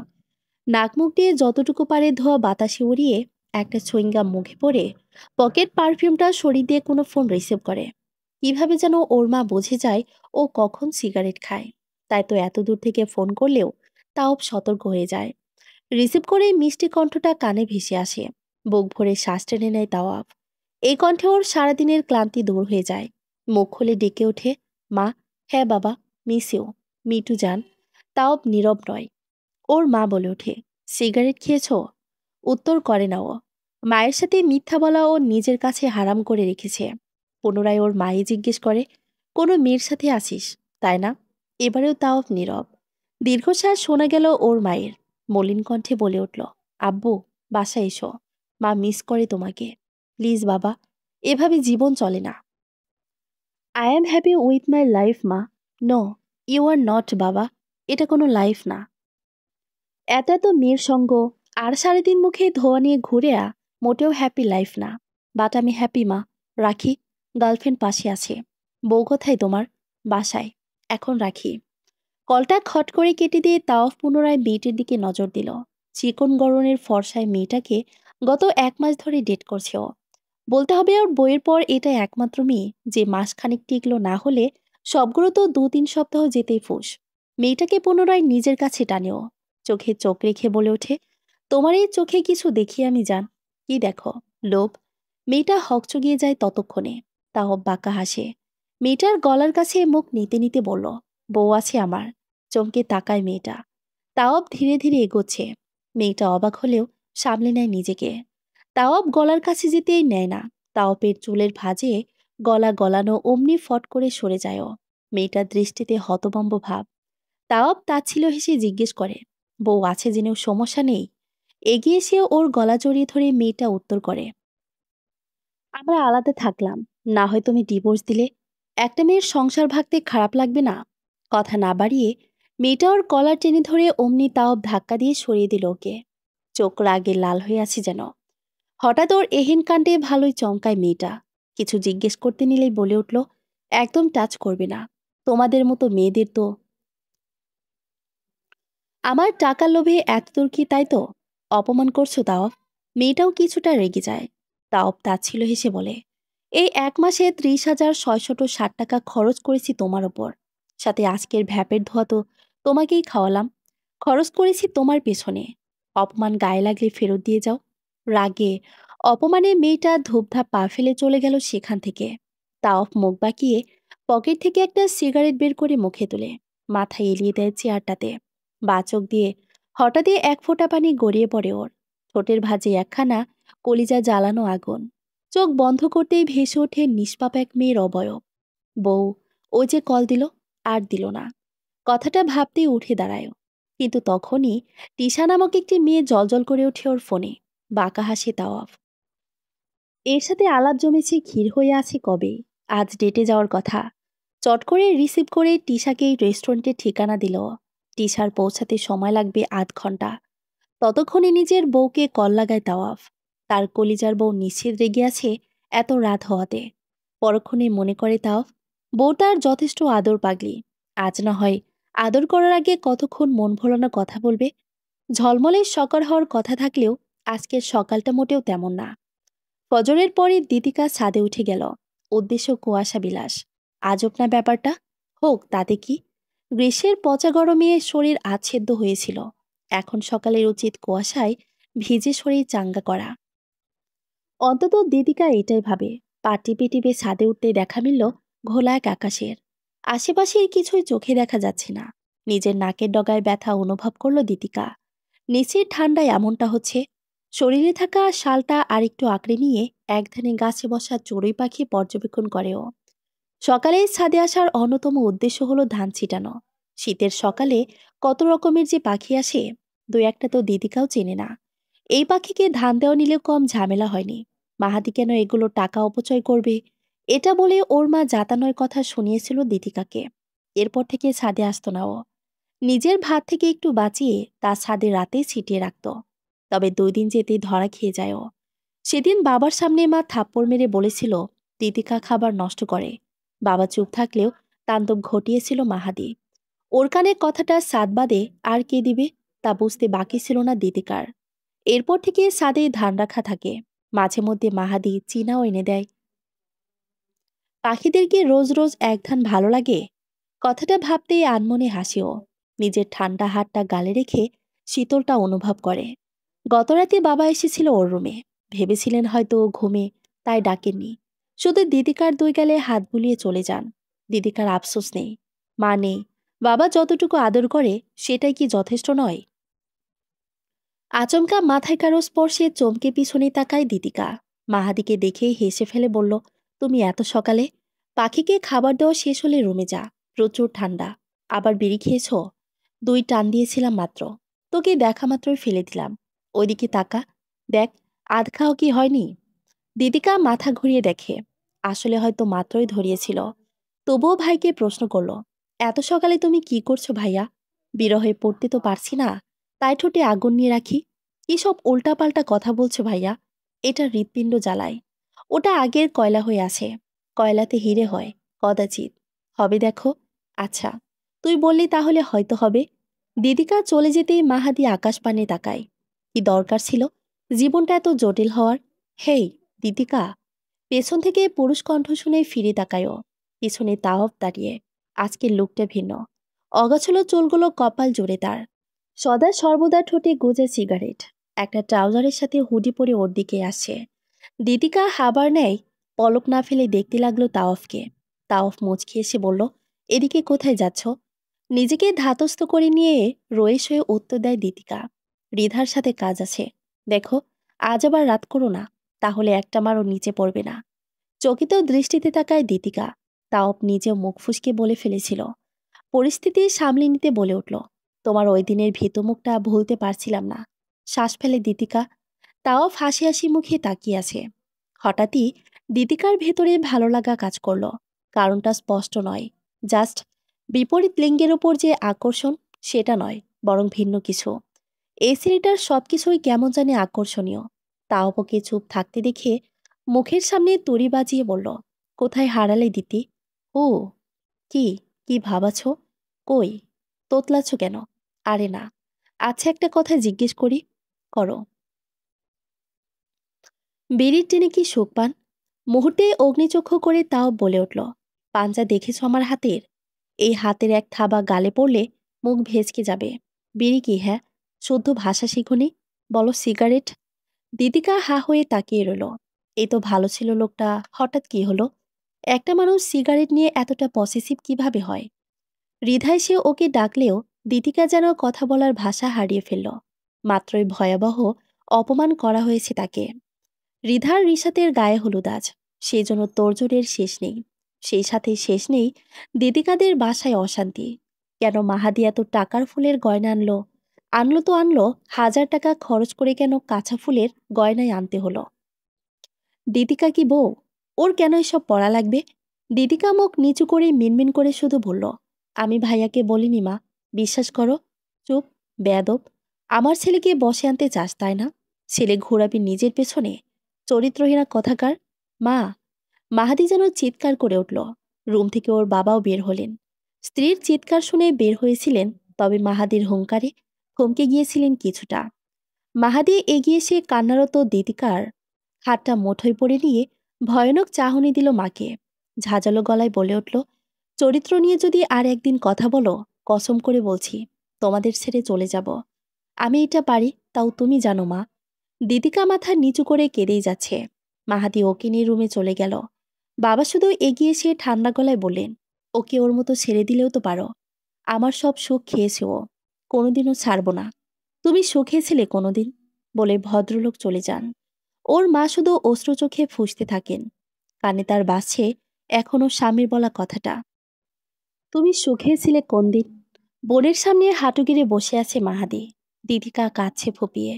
A: নাক মুখ দিয়ে যতটুকু পারে ধোয়া বাতাসে উড়িয়ে একটা সুইংগাম মুখে পড়ে পকেট পারফিউমটা সরিয়ে দিয়ে কোনো ফোন রিসিভ করে। কিভাবে যেন ওর মা বুঝে যায় ও কখন সিগারেট খায়, তাই তো এত দূর থেকে ফোন করলেও তাও সতর্ক হয়ে যায়। রিসিভ করে মিষ্টি কণ্ঠটা কানে ভেসে আসে। বুক ভরে শ্বাস টেনে নেয় তাওয়াফ। এই কণ্ঠে ওর সারাদিনের ক্লান্তি দূর হয়ে যায়। মুখ খুলে ডেকে ওঠে, মা। হ্যাঁ বাবা, মিস ইউ। মিটু যান। তাওয়াফ নীরব নয়। ওর মা বলে ওঠে, সিগারেট খেয়েছ? উত্তর করে না ও। মায়ের সাথে মিথ্যা বলা ও নিজের কাছে হারাম করে রেখেছে। পুনরায় ওর মাই জিজ্ঞেস করে, কোনো মেয়ের সাথে আসিস তাই না? এবারেও তাওয়াফ নীরব। দীর্ঘশ্বাস শোনা গেল ওর মায়ের। মলিন কণ্ঠে বলে উঠল, আব্বু, বাসায় এসো। মা মিস করে তোমাকে। প্লিজ বাবা, এভাবে জীবন চলে না। I am happy with my life মা। নো, ইউ আর নট বাবা। এটা কোনো লাইফ না। এত এত মেয়ের সঙ্গ আর 3.5 মুখে ধোয়া নিয়ে ঘুরে মোটেও হ্যাপি লাইফ না। বাট আমি হ্যাপি মা। রাখি, গার্লফ্রেন্ড পাশে আছে। বউ কোথায় তোমার? বাসায়। এখন রাখি। কলটা খট করে কেটে দিয়ে তাওয়াফ পুনরায় মেয়েটির দিকে নজর দিল। চিকন গড়নের ফর্সায় মেয়েটাকে গত 1 মাস ধরে ডেট করছে ও। বলতে হবে ওর বইয়ের পর এটা একমাত্র মেয়ে যে মাসখানেক টিকলো, না হলে সবগুলো তো 2-3 সপ্তাহ যেতেই ফুস। মেয়েটাকে পুনরায় নিজের কাছে টানেও। চোখে চোখ রেখে বলে ওঠে, তোমার এই চোখে কিছু দেখি আমি জান। কি দেখো? লোভ। মেয়েটা হকচকিয়ে যায় ততক্ষণে। তাও বাঁকা হাসে। মেয়েটার গলার কাছে মুখ নিতে নিতে বলল, বউ আছে আমার। চমকে তাকায় মেয়েটা। তাওয়াব ধীরে ধীরে এগোচ্ছে। মেয়েটা অবাক হলেও সামলে নেয় নিজেকে। তাওয়াব গলার কাছে যেতেই নেয় না। তাওয়াবের চুলের ভাঁজে গলা গলানো অমনি ফট করে সরে যায় ও। মেয়েটার দৃষ্টিতে হতভম্ব ভাব। তাওয়াব তাচ্ছিল হেসে জিজ্ঞেস করে, বউ আছে জেনেও সমস্যা নেই? এগিয়ে এসে ওর গলা জড়িয়ে ধরে মেয়েটা উত্তর করে, আমরা আলাদা থাকলাম, না হয় তুমি ডিভোর্স দিলে। একটা মেয়ের সংসার ভাগতে খারাপ লাগবে না? কথা না বাড়িয়ে মেয়েটা ওর কলার টেনে ধরে অমনি তাওয়াব ধাক্কা দিয়ে সরিয়ে দিল ওকে। চোখ রাগে লাল হয়ে আছে যেন। হঠাৎ ওর এহেন কাণ্ডে ভালোই চমকায় মেয়েটা। কিছু জিজ্ঞেস করতে নিলেই বলে উঠল, একদম টাচ করবে না। তোমাদের মতো মেয়েদের তো। আমার টাকার লোভে এতদূর কি তাই তো? অপমান করছো তাওয়াফ। মেয়েটাও কিছুটা রেগে যায়। তাওয়াফ তাচ্ছিল হেসে বলে, এই 1 মাসে 30,660 টাকা খরচ করেছি তোমার ওপর। সাথে আজকের ভ্যাপের ধোয়া তো তোমাকেই খাওয়ালাম। খরচ করেছি তোমার পেছনে। অপমান গায়ে লাগলে ফেরত দিয়ে যাও। রাগে অপমানে মেয়েটা ধূপধাপ পা ফেলে চলে গেল সেখান থেকে। তাওয়াফ মুখ বাঁকিয়ে পকেট থেকে একটা সিগারেট বের করে মুখে তুলে মাথায় এলিয়ে দেয় চেয়ারটাতে। বাচক দিয়ে হঠাৎই 1 ফোঁটা পানি গড়িয়ে পড়ে ওর। ঠোঁটের ভাঁজে একখানা কলিজা জ্বালানো আগুন। চোখ বন্ধ করতেই ভেসে ওঠে নিষ্পাপ এক মেয়ের অবয়ব। বউ, ও যে কল দিল, আর দিল না। কথাটা ভাবতেই উঠে দাঁড়ায়। কিন্তু তখনই তিশা নামক একটি মেয়ে জলজল করে ওঠে ওর ফোনে। বাঁকা হাসে তাওয়াফ। এর সাথে আলাপ জমেছে ক্ষীর হয়ে আছে কবে। আজ ডেটে যাওয়ার কথা। চট করে রিসিভ করে টিশাকেই রেস্টুরেন্টের ঠিকানা দিল। টিশার পৌঁছাতে সময় লাগবে 8 ঘন্টা। ততক্ষণে নিজের বউকে কল লাগায় তাওয়াফ। তার কলিজার বউ নিশ্চিত রেগে আছে এত রাত হওয়াতে। পরক্ষণে মনে করে তাওয়াফ, বউ তার যথেষ্ট আদর পাগলি। আজ না হয় আদর করার আগে কতক্ষণ মন ভোলানো কথা বলবে। ঝলমলে সকাল হওয়ার কথা থাকলেও আজকের সকালটা মোটেও তেমন না। ফজরের পরে দিতিকা ছাদে উঠে গেল। উদ্দেশ্য কুয়াশা বিলাস। আজব না ব্যাপারটা? হোক, তাতে কি? গ্রীষ্মের পচা গরমে শরীর আচ্ছেদ্য হয়েছিল। এখন সকালের উচিত কুয়াশায় ভিজে শরীর চাঙ্গা করা। অন্তত দিদিকা এটাই ভাবে। পা টিপে টিপে ছাদে উঠতে দেখা মিলল ঘোলা এক আকাশের। আশেপাশের কিছুই চোখে দেখা যাচ্ছে না। নিজের নাকের ডগায় ব্যথা অনুভব করল দিতিকা। নিচের ঠান্ডায় এমনটা হচ্ছে। শরীরে থাকা শালটা আরেকটু আঁকড়ে নিয়ে একধানে গাছে বসা চড়ুই পাখি পর্যবেক্ষণ করেও। সকালে ছাদে আসার অন্যতম উদ্দেশ্য হলো ধান ছিটানো। শীতের সকালে কত রকমের যে পাখি আসে, দুই একটা তো দিদিকাও চেনে না। এই পাখিকে ধান দেওয়া নিলেও কম ঝামেলা হয়নি। মাহাদি কেন এগুলো টাকা অপচয় করবে, এটা বলে ওর মা যাতানোর কথা শুনিয়েছিল দিদিকাকে। এরপর থেকে ছাদে আসতো না ও। নিজের ভাত থেকে একটু বাঁচিয়ে তা ছাদে রাতে ছিটিয়ে রাখত। তবে 2 দিন যেতেই ধরা খেয়ে যায় ও। সেদিন বাবার সামনে মা থাপ্পড় মেরে বলেছিল দিদিকা খাবার নষ্ট করে। বাবা চুপ থাকলেও তাণ্ডব ঘটিয়েছিল মাহাদি। ওর কানে কথাটা সাদ বাদে আর কে দিবে তা বুঝতে বাকি ছিল না দিদিকার। এরপর থেকে ছাদে ধান রাখা থাকে। মাঝে মধ্যে মাহাদি চিনাও এনে দেয়। পাখিদেরকে রোজ রোজ এক ধান ভালো লাগে? কথাটা ভাবতেই আনমনে হাসিও। নিজের ঠান্ডা হাতটা গালে রেখে শীতলটা অনুভব করে। গতরাতে বাবা এসেছিল ওর রুমে। ভেবেছিলেন হয়তো ও ঘুমে, তাই ডাকেননি। শুধু দিদিকার 2 গালে হাত বুলিয়ে চলে যান। দিদিকার আফসোস নেই, মা নেই। বাবা যতটুকু আদর করে সেটাই কি যথেষ্ট নয়? আচমকা মাথায় কারো স্পর্শে চমকে পিছনে তাকায় দিদিকা। মাহাদিকে দেখেই হেসে ফেলে বলল, তুমি এত সকালে? পাখিকে খাবার দেওয়া শেষ হলে রুমে যা, প্রচুর ঠান্ডা। আবার বিড়ি খেয়েছ? 2 টান দিয়েছিলাম মাত্র, তোকে দেখা মাত্রই ফেলে দিলাম। ওইদিকে তাকা, দেখ আধ খাও কি হয়নি। দিদিকা মাথা ঘুরিয়ে দেখে আসলে হয়তো মাত্রই ধরিয়েছিল। তবুও ভাইকে প্রশ্ন করল, এত সকালে তুমি কি করছো ভাইয়া? বিরহে পড়তে তো পারছি না, তাই ঠোঁটে আগুন নিয়ে রাখি। কি সব উল্টাপাল্টা কথা বলছো ভাইয়া? এটা হৃৎপিণ্ড জ্বালায়। ওটা আগের কয়লা হয়ে আছে। কয়লাতে হিরে হয় কদাচিৎ। হবে দেখো। আচ্ছা, তুই বললি তাহলে হয়তো হবে। দিদিকা চলে যেতেই মাহাদি আকাশ পানে তাকায়। কি দরকার ছিল জীবনটা এত জটিল হওয়ার? হেই দিদিকা। পেছন থেকে পুরুষ কণ্ঠ শুনে ফিরে তাকায়ও। পিছনে তাওয়াব দাঁড়িয়ে। আজকের লুকটা ভিন্ন। অগাছলো চুলগুলো কপাল জোরে তার। সদা সর্বদা ঠোঁটে গুজে সিগারেট। একটা ট্রাউজারের সাথে হুডি পরে ওর দিকে আসছে। দিদিকা হাবার নেয় পলক না ফেলে দেখতে লাগলো তাওয়াফকে। তাওয়াফ মুচকি এসে বলল, এদিকে কোথায় যাচ্ছ? নিজেকে ধাতস্থ করে নিয়ে রয়ে শয়ে উত্তর দেয় দিদিকা, রিধার সাথে কাজ আছে। দেখো, আজ আবার রাত করো না, তাহলে একটা মারও নিচে পড়বে না। চকিত দৃষ্টিতে তাকায় দিদিকা। তাওপ নিজেও মুখ ফুসকে বলে ফেলেছিল। পরিস্থিতি সামলে নিতে বলে উঠল, তোমার ওই দিনের ভীত মুখটা ভুলতে পারছিলাম না। শ্বাস ফেলে দিদিকা। তাও হাসি হাসি মুখে তাকিয়ে আছে। হঠাৎই দিদিকার ভেতরে ভালো লাগা কাজ করল। কারণটা স্পষ্ট নয়। জাস্ট বিপরীত লিঙ্গের ওপর যে আকর্ষণ, সেটা নয়, বরং ভিন্ন কিছু। এই ছেলেটার সবকিছুই কেমন জানি আকর্ষণীয়। তাওপকে চুপ থাকতে দেখে মুখের সামনে তড়ি বাজিয়ে বলল, কোথায় হারালে দিতি? ও, কি কি ভাবাছ? কই, তোতলাচ্ছ কেন? আরে না। আচ্ছা, একটা কথা জিজ্ঞেস করি। করো। বিড়ির টেনে কি সুখ পান? মুহূর্তে অগ্নিচক্ষু করে তাও বলে উঠল, পাঞ্জা দেখেছ আমার হাতের? এই হাতের এক থাবা গালে পড়লে মুখ ভেজকে যাবে। বিড়ি কি হ্যাঁ? শুদ্ধ ভাষা শিখুনি? বলো সিগারেট। দিদিকা হা হয়ে তাকিয়ে রইল। এই তো ভালো ছিল লোকটা, হঠাৎ কি হলো? একটা মানুষ সিগারেট নিয়ে এতটা পসেসিভ কিভাবে হয়? হৃদয় সে ওকে ডাকলেও দিদিকা যেন কথা বলার ভাষা হারিয়ে ফেলল। মাত্রই ভয়াবহ অপমান করা হয়েছে তাকে। রিধার রিশাতের গায়ে হলুদ আজ, সেই জন্য তোড়জোড়ের শেষ নেই। সেই সাথে শেষ নেই দিদিকাদের বাসায় অশান্তি। কেন মাহাদি এত টাকার ফুলের গয়না আনলো? আনলো তো আনলো, 1000 টাকা খরচ করে কেন কাঁচা ফুলের গয়নায় আনতে হলো? দিদিকা কি বউ? ওর কেন এসব পড়া লাগবে? দিদিকা মুখ নিচু করে মিনমিন করে শুধু বলল, আমি ভাইয়াকে বলিনি মা, বিশ্বাস করো। চুপ, বেয়াদব। আমার ছেলেকে বসে আনতে চাস তাই না? ছেলে ঘোরাবি নিজের পেছনে। চরিত্রহীনা কথাকার। মা। মাহাদি যেন চিৎকার করে উঠল। রুম থেকে ওর বাবাও বের হলেন। স্ত্রীর চিৎকার শুনে বের হয়েছিলেন, তবে মাহাদির হুঙ্কারে থমকে গিয়েছিলেন কিছুটা। মাহাদি এগিয়ে এসে কান্নারত দিদিকার হাতটা মুঠোয় পড়ে নিয়ে ভয়ানক চাহনি দিল মাকে। ঝাঁঝালো গলায় বলে উঠল, চরিত্র নিয়ে যদি আর একদিন কথা বলো, কসম করে বলছি তোমাদের ছেড়ে চলে যাব। আমি এটা পারি, তাও তুমি জানো মা। দিদিকা মাথা নিচু করে কেঁদেই যাচ্ছে। মাহাদি ওকে নিয়ে রুমে চলে গেল। বাবা শুধু এগিয়ে এসে ঠান্ডা গলায় বললেন, ওকে ওর মতো ছেড়ে দিলেও তো পারো। আমার সব সুখ খেয়েছে ও, কোনোদিনও ছাড়ব না। তুমি সুখে ছিলে কোনোদিন? বলে ভদ্রলোক চলে যান। ওর মা শুধু অশ্রু চোখে ফুঁসতে থাকেন। কানে তার বাজছে এখনো স্বামীর বলা কথাটা, তুমি সুখে ছিলে কোন দিন? বোনের সামনে হাঁটু গেড়ে বসে আছে মাহাদি। দিদিকা কাঁদছে ফুপিয়ে।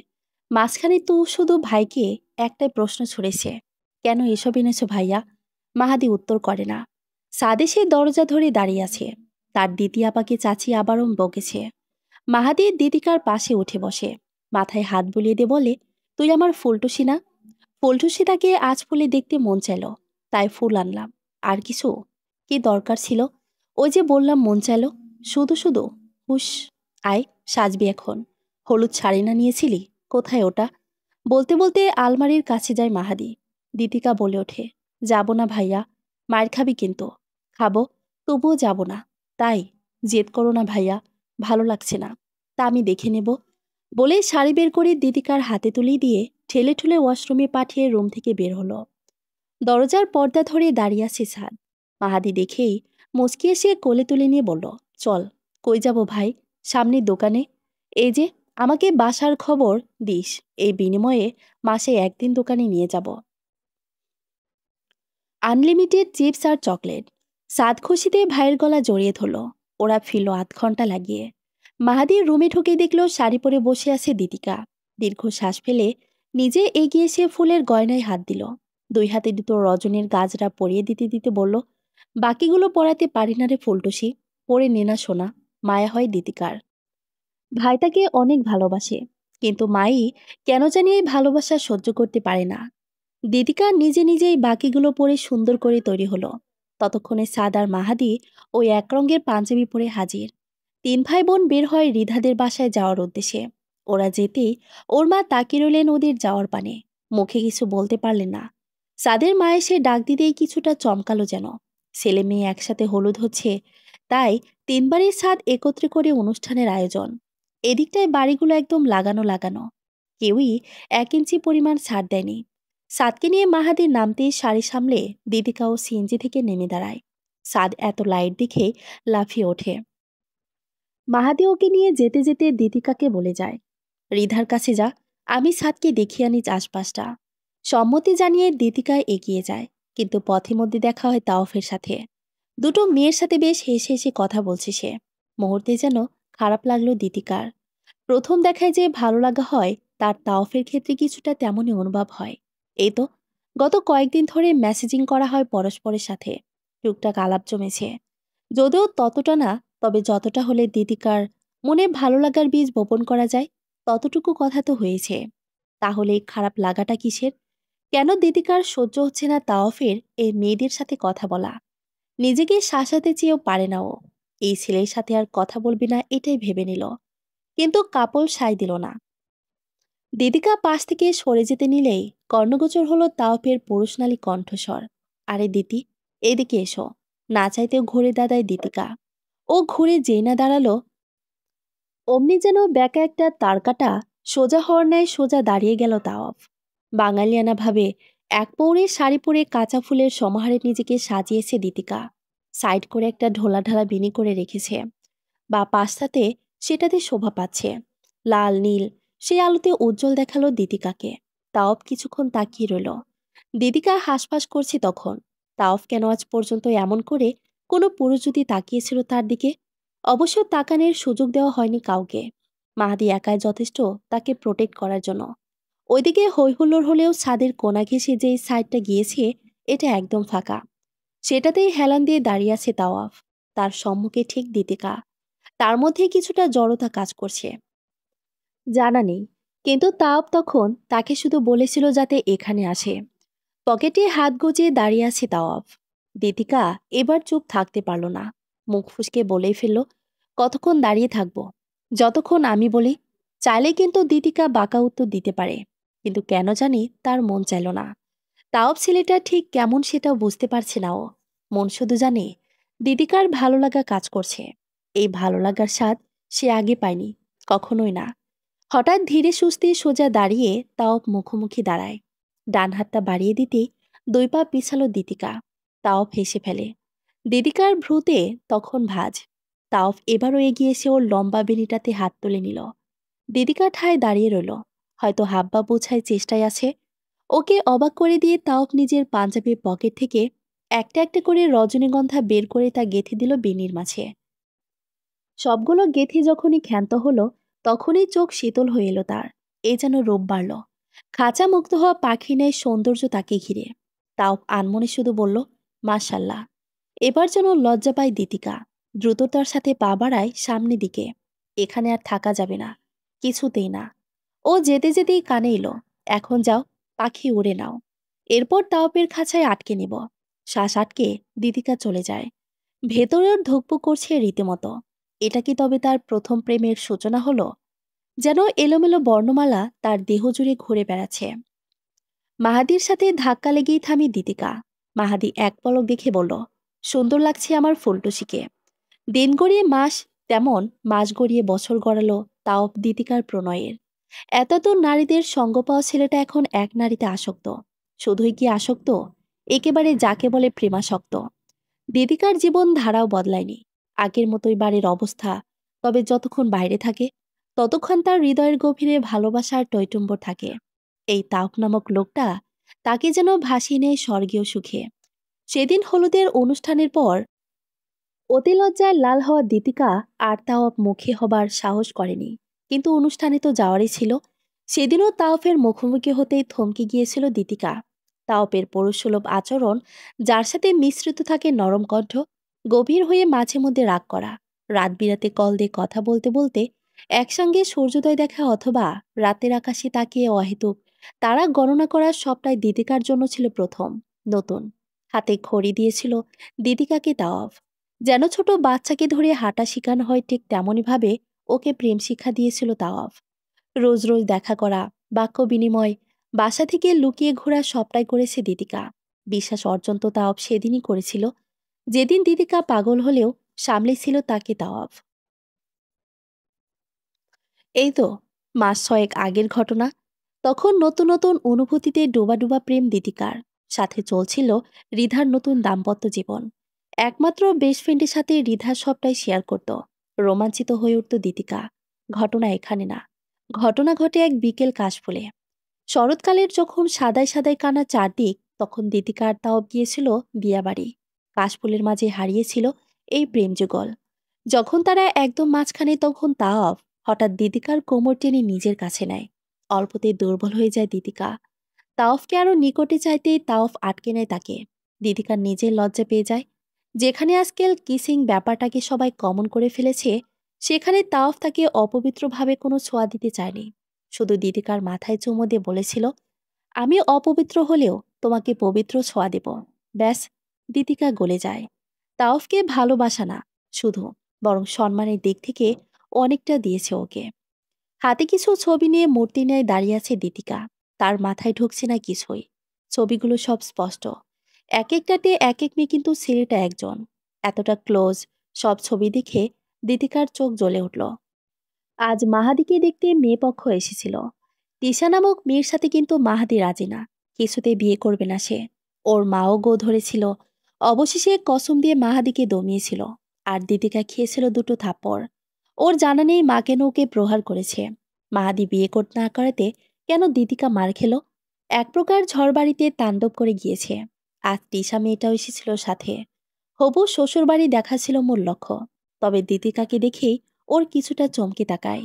A: মাঝখানে তো শুধু ভাইকে একটাই প্রশ্ন ছুড়েছে, কেন এসব এনেছো ভাইয়া? মাহাদি উত্তর করে না। সাদে সে দরজা ধরে দাঁড়িয়ে আছে। তার দিদি আপাকে চাচি আবারও বকেছে। মাহাদি দিদিকার পাশে উঠে বসে, মাথায় হাত বুলিয়ে দিয়ে বলে, তুই আমার ফুলটুসি না? ফুলটুসি তাকে আজ ফুলে দেখতে মন চাইল, তাই ফুল আনলাম। আর কিছু কি দরকার ছিল? ওই যে বললাম মন চাইল, শুধু শুধু। হুস, আয়, সাজবি এখন। হলুদ শাড়ি না নিয়েছিলি? কোথায় ওটা? বলতে বলতে আলমারির কাছে যায় মাহাদি। দীপিকা বলে ওঠে, যাব না ভাইয়া, মায়ের খাবি কিন্তু। খাবো, তবুও যাব না। তাই জেদ করো না ভাইয়া, ভালো লাগছে না, তা আমি দেখে নেব। বলে শাড়ি বের করে দীপিকার হাতে তুলে দিয়ে ঠেলে ঠুলে ওয়াশরুমে পাঠিয়ে রুম থেকে বের হলো। দরজার পর্দা ধরে দাঁড়িয়ে আছে সাদ। মাহাদি দেখেই মুচকি এসে কোলে তুলে নিয়ে বলল, চল। কই যাব ভাই? সামনের দোকানে। এই যে, আমাকে বাসার খবর দিস, এই বিনিময়ে মাসে একদিন দোকানে নিয়ে যাব। আনলিমিটেড চিপস আর চকলেট। সাদ খুশিতে ভাইয়ের গলা জড়িয়ে ধরল। ওরা ফিরল ৮ ঘন্টা লাগিয়ে। মাহাদির রুমে ঢুকে দেখল শাড়ি পরে বসে আছে দীপিকা। দীর্ঘ শ্বাস ফেলে নিজে এগিয়ে এসে ফুলের গয়নায় হাত দিল। ২ হাতে দুটো রজনীর গাজরা পরিয়ে দিতে দিতে বলল, বাকিগুলো পরাতে পারি না রে ফুলটুসি, পরে নে না সোনা, মায়া হয় দীপিকার। ভাই তাকে অনেক ভালোবাসে, কিন্তু মাই কেন জানি এই ভালোবাসা সহ্য করতে পারে না। দিদিকা নিজে নিজেই বাকিগুলো পরে সুন্দর করে তৈরি হলো। ততক্ষণে সাদ আর মাহাদি ওই এক রঙের পাঞ্জাবি পরে হাজির। ৩ ভাই বোন বের হয় রিধাদের বাসায় যাওয়ার উদ্দেশ্যে। ওরা যেতেই ওর মা তাকিয়ে রইলেন ওদের যাওয়ার পানে। মুখে কিছু বলতে পারলেন না। সাদের মা এসে ডাক দিতেই কিছুটা চমকালো যেন। ছেলে মেয়ে একসাথে হলুদ হচ্ছে, তাই ৩ বাড়ির ছাদ একত্রে করে অনুষ্ঠানের আয়োজন। এদিকটায় বাড়িগুলো একদম লাগানো লাগানো। কেউই ১ ইঞ্চি পরিমাণ ছাড় দেয়নি। সাদকে নিয়ে মাহাদির নামতেই শাড়ি সামলে দিদিকাও সিএনজি থেকে নেমে দাঁড়ায়। সাদ এত লাইট দেখে লাফিয়ে ওঠে। মাহাদি ওকে নিয়ে যেতে যেতে দিদিকাকে বলে যায়, রিধার কাছে যা, আমি সাদকে দেখিয়ে আনি আশপাশটা। সম্মতি জানিয়ে দিদিকা এগিয়ে যায়, কিন্তু পথে মধ্যে দেখা হয় তাওফের সাথে। দুটো মেয়ের সাথে বেশ হেসে হেসে কথা বলছে সে। মুহূর্তে যেন খারাপ লাগলো দিদিকার। প্রথম দেখায় যে ভালো লাগা হয়, তার তাওফের ক্ষেত্রে কিছুটা তেমনই অনুভব হয়। এই তো গত কয়েকদিন ধরে মেসেজিং করা হয় পরস্পরের সাথে। টুকটাক আলাপ জমেছে, যদিও ততটা না, তবে যতটা হলে দিদিকার মনে ভালো লাগার বীজ বপন করা যায়, ততটুকু কথা তো হয়েছে। তাহলে এই খারাপ লাগাটা কিসের? কেন দিদিকার সহ্য হচ্ছে না তাওফের এই মেয়েদের সাথে কথা বলা? নিজেকে শাসাতে চেয়েও পারে না ও। এই ছেলের সাথে আর কথা বলবি না এটাই ভেবে নিল, কিন্তু কাপল সায় দিল না। দিদিকা পাশ থেকে সরে যেতে নিলেই কর্ণগোচর হলো তাওফের পুরুষনালী কণ্ঠস্বর, আরে দিতি, এদিকে এসো। না চাইতেও ঘুরে দাঁড়ায় দিতিকা। ও ঘুরে যেই না দাঁড়ালো, অমনি যেন ব্যাকা একটা তারকাটা সোজা হওয়ার ন্যায় সোজা দাঁড়িয়ে গেল তাওয়াফ। বাঙালিয়ানা ভাবে এক পৌরে শাড়ি পরে কাঁচা ফুলের সমাহারে নিজেকে সাজিয়েছে দিতিকা। সাইড করে একটা ঢোলা ঢালা বিনি করে রেখেছে, বা পাশটাতে সেটাতে শোভা পাচ্ছে। লাল নীল সেই আলোতে উজ্জ্বল দেখালো দিতিকাকে। তাওফ কিছুক্ষণ তাকিয়ে রইল। দিদিকা হাঁসফাঁস করছে তখন। তাওফ কেন আজ পর্যন্ত এমন করে কোনো পুরুষ যদি তাকিয়েছিল তার দিকে? অবশ্য তাকানের সুযোগ দেওয়া হয়নি কাউকে। মাহাদি একাই যথেষ্ট তাকে প্রোটেক্ট করার জন্য। ওইদিকে হৈহুল্লোড় হলেও ছাদের কোনা ঘেঁষে যেই সাইডটা গিয়েছে, এটা একদম ফাঁকা। সেটাতেই হেলান দিয়ে দাঁড়িয়ে আছে তাওয়াফ। তার সম্মুখে ঠিক দিতিকা। তার মধ্যে কিছুটা জড়তা কাজ করছে, জানা নেই, কিন্তু তাওয়াফ তখন তাকে শুধু বলেছিল যাতে এখানে আসে। পকেটে হাত গুজিয়ে দাঁড়িয়ে আছে তাওয়াফ। দিতিকা এবার চুপ থাকতে পারল না। মুখ ফুসকে বলেই ফেলল, কতক্ষণ দাঁড়িয়ে থাকবো? যতক্ষণ আমি বলি। চাইলে কিন্তু দিতিকা বাঁকা উত্তর দিতে পারে, কিন্তু কেন জানি তার মন চাইল না। তাওয়াফ ছেলেটা ঠিক কেমন সেটাও বুঝতে পারছে না ও। মন শুধু জানে দিতিকার ভালো লাগা কাজ করছে। এই ভালো লাগার স্বাদ সে আগে পায়নি, কখনোই না। হঠাৎ ধীরে সুস্থে সোজা দাঁড়িয়ে তাওয়াফ মুখোমুখি দাঁড়ায়। ডান হাতটা বাড়িয়ে দিতেই 2 পা পিছালো দিতিকা। তাওফ হেসে ফেলে। দিতিকার ভ্রুতে তখন ভাঁজ। তাওফ এবারও এগিয়ে এসে ওর লম্বা বেনিটাতে হাত তুলে নিল। দিতিকা ঠায় দাঁড়িয়ে রইল, হয়তো হাব্বা বোঝায় চেষ্টায় আছে। ওকে অবাক করে দিয়ে তাওফ নিজের পাঞ্জাবির পকেট থেকে একটা একটা করে রজনীগন্ধা বের করে তা গেঁথে দিল বেনির মাঝে। সবগুলো গেথে যখনই ক্ষান্ত হলো, তখনই চোখ শীতল হয়ে এলো তার। এ যেন রূপ বাড়ল, খাঁচা মুক্ত হওয়া পাখি নেয় সৌন্দর্য তাকে ঘিরে। তাও আনমনে শুধু বলল, মাশাল্লাহ। এবার যেন লজ্জা পায় দীতিকা, দ্রুততার সাথে পা বাড়ায় সামনের দিকে। এখানে আর থাকা যাবে না, কিছুতেই না। ও যেতে যেতেই কানে এলো, এখন যাও, পাখি উড়ে নাও। এরপর তাওপের খাঁচায় আটকে নিব। শ্বাস আটকে দীতিকা চলে যায়। ভেতরেও ধুকপুক করছে রীতিমতো। এটা কি তবে তার প্রথম প্রেমের সূচনা হলো? যেন এলোমেলো বর্ণমালা তার দেহ জুড়ে ঘুরে বেড়াচ্ছে। মাহাদির সাথে ধাক্কা লেগেই থামি দীতিকা। মাহাদি এক পলক দেখে বলল, সুন্দর লাগছে আমার ফুলটুসিকে। দিন গড়িয়ে মাস, তেমন মাস গড়িয়ে বছর গড়ালো তাও দীতিকার প্রণয়ের। এত নারীদের সঙ্গ পাওয়া ছেলেটা এখন এক নারীতে আসক্ত। শুধুই কি আসক্ত, একেবারে যাকে বলে প্রেমাসক্ত। দীতিকার জীবন ধারাও বদলায়নি, আগের মতোই বাড়ির অবস্থা। তবে যতক্ষণ বাইরে থাকে, ততক্ষণ তার হৃদয়ের গভীরে ভালোবাসার টৈটুম্বর থাকে। এই তাওক নামক লোকটা তাকে যেন ভাসিয়ে নেয় স্বর্গীয় সুখে। সেদিন হলুদের অনুষ্ঠানের পর অতি লজ্জায় লাল হওয়া দীতিকা আর তাওয়াব মুখে হবার সাহস করেনি। কিন্তু অনুষ্ঠানে তো যাওয়ারই ছিল। সেদিনও তাওফের মুখোমুখি হতেই থমকে গিয়েছিল দীতিকা। তাওপের পৌরসুলভ আচরণ, যার সাথে মিশ্রিত থাকে নরম কণ্ঠ, গভীর হয়ে মাঝে মধ্যে রাগ করা, রাত বিরাতে কল দিয়ে কথা বলতে বলতে একসঙ্গে সূর্যোদয় দেখা, অথবা রাতের আকাশে তাকিয়ে অহেতুক তারা গণনা করার সবটাই দীতিকার জন্য ছিল প্রথম, নতুন। হাতে খড়ি দিয়েছিল দীতিকাকে তাওয়াফ। যেন ছোট বাচ্চাকে ধরে হাঁটা শেখানো হয়, ঠিক তেমনইভাবে ওকে প্রেম শিক্ষা দিয়েছিল তাওয়াফ। রোজ রোজ দেখা করা, বাক্য বিনিময়, বাসা থেকে লুকিয়ে ঘোরা, সবটাই করেছে দীতিকা। বিশ্বাস অর্জন তো তাওয়াফ সেদিনই করেছিল, যেদিন দীতিকা পাগল হলেও সামলেছিল তাকে তাওয়াফ। এই তো মাস ছয়েক আগের ঘটনা। তখন নতুন নতুন অনুভূতিতে ডোবা ডোবা প্রেম দীতিকার। সাথে চলছিল রিধার নতুন দাম্পত্য জীবন। একমাত্র বেস্ট ফ্রেন্ডের সাথে রিধা সবটাই শেয়ার করত। রোমাঞ্চিত হয়ে উঠত দীতিকা। ঘটনা এখানে না, ঘটনা ঘটে এক বিকেল কাশফুলে। শরৎকালের যখন সাদায় সাদায় কানা চারদিক, তখন দীতিকার তাও গিয়েছিল দিয়াবাড়ি। কাশফুলের মাঝে হারিয়েছিল এই প্রেম যুগল। যখন তারা একদম মাঝখানে, তখন তাওয়াফ হঠাৎ দীতিকার কোমর টেনে নিজের কাছে নেয়। অল্পতেই দুর্বল হয়ে যায় দীতিকা। তাওফকে আরো নিকটে চাইতে তাওফ আটকে নেয় তাকে। দীতিকার নিজের লজ্জা পেয়ে যায়। যেখানে আজকাল কিসিং ব্যাপারটাকে সবাই কমন করে ফেলেছে, সেখানে তাওফ তাকে অপবিত্রভাবে কোনো ছোঁয়া দিতে চায়নি। শুধু দীতিকার মাথায় চুমো দিয়ে বলেছিল, আমি অপবিত্র হলেও তোমাকে পবিত্র ছোঁয়া দেব। ব্যাস, দীতিকা গলে যায়। তাওফকে ভালোবাসা না শুধু, বরং সম্মানের দিক থেকে অনেকটা দিয়েছে ওকে। হাতে কিছু ছবি নিয়ে মূর্তি নিয়ে দাঁড়িয়ে আছে দীতিকা। তার মাথায় ঢুকছে না কিছুই। ছবিগুলো সব স্পষ্ট, এক একটাতে এক এক মেয়ে, কিন্তু ছেলেটা একজন। এতটা ক্লোজ, সব ছবি দেখে দীতিকার চোখ জ্বলে উঠল। আজ মাহাদিকে দেখতে মেয়ে পক্ষ এসেছিল। তিশা নামক মেয়ের সাথে কিন্তু মাহাদি রাজি না, কিছুতে বিয়ে করবে না সে। ওর মাও গো ধরেছিল। অবশেষে কসম দিয়ে মাহাদিকে দমিয়েছিল। আর দীতিকা খেয়েছিল দুটো থাপ্পড়। ওর জানা নেই মা কেন ওকে প্রহার করেছে। মাহাদি বিয়ে করতে না করাতে কেন দীতিকা মার খেল। এক প্রকার ঝড় বাড়িতে তাণ্ডব করে গিয়েছে। আজ তিশা মেয়েটাও এসেছিল সাথে। হবু শ্বশুরবাড়ি দেখা ছিল মূল লক্ষ্য। তবে দীতিকাকে দেখেই ওর কিছুটা চমকে তাকায়।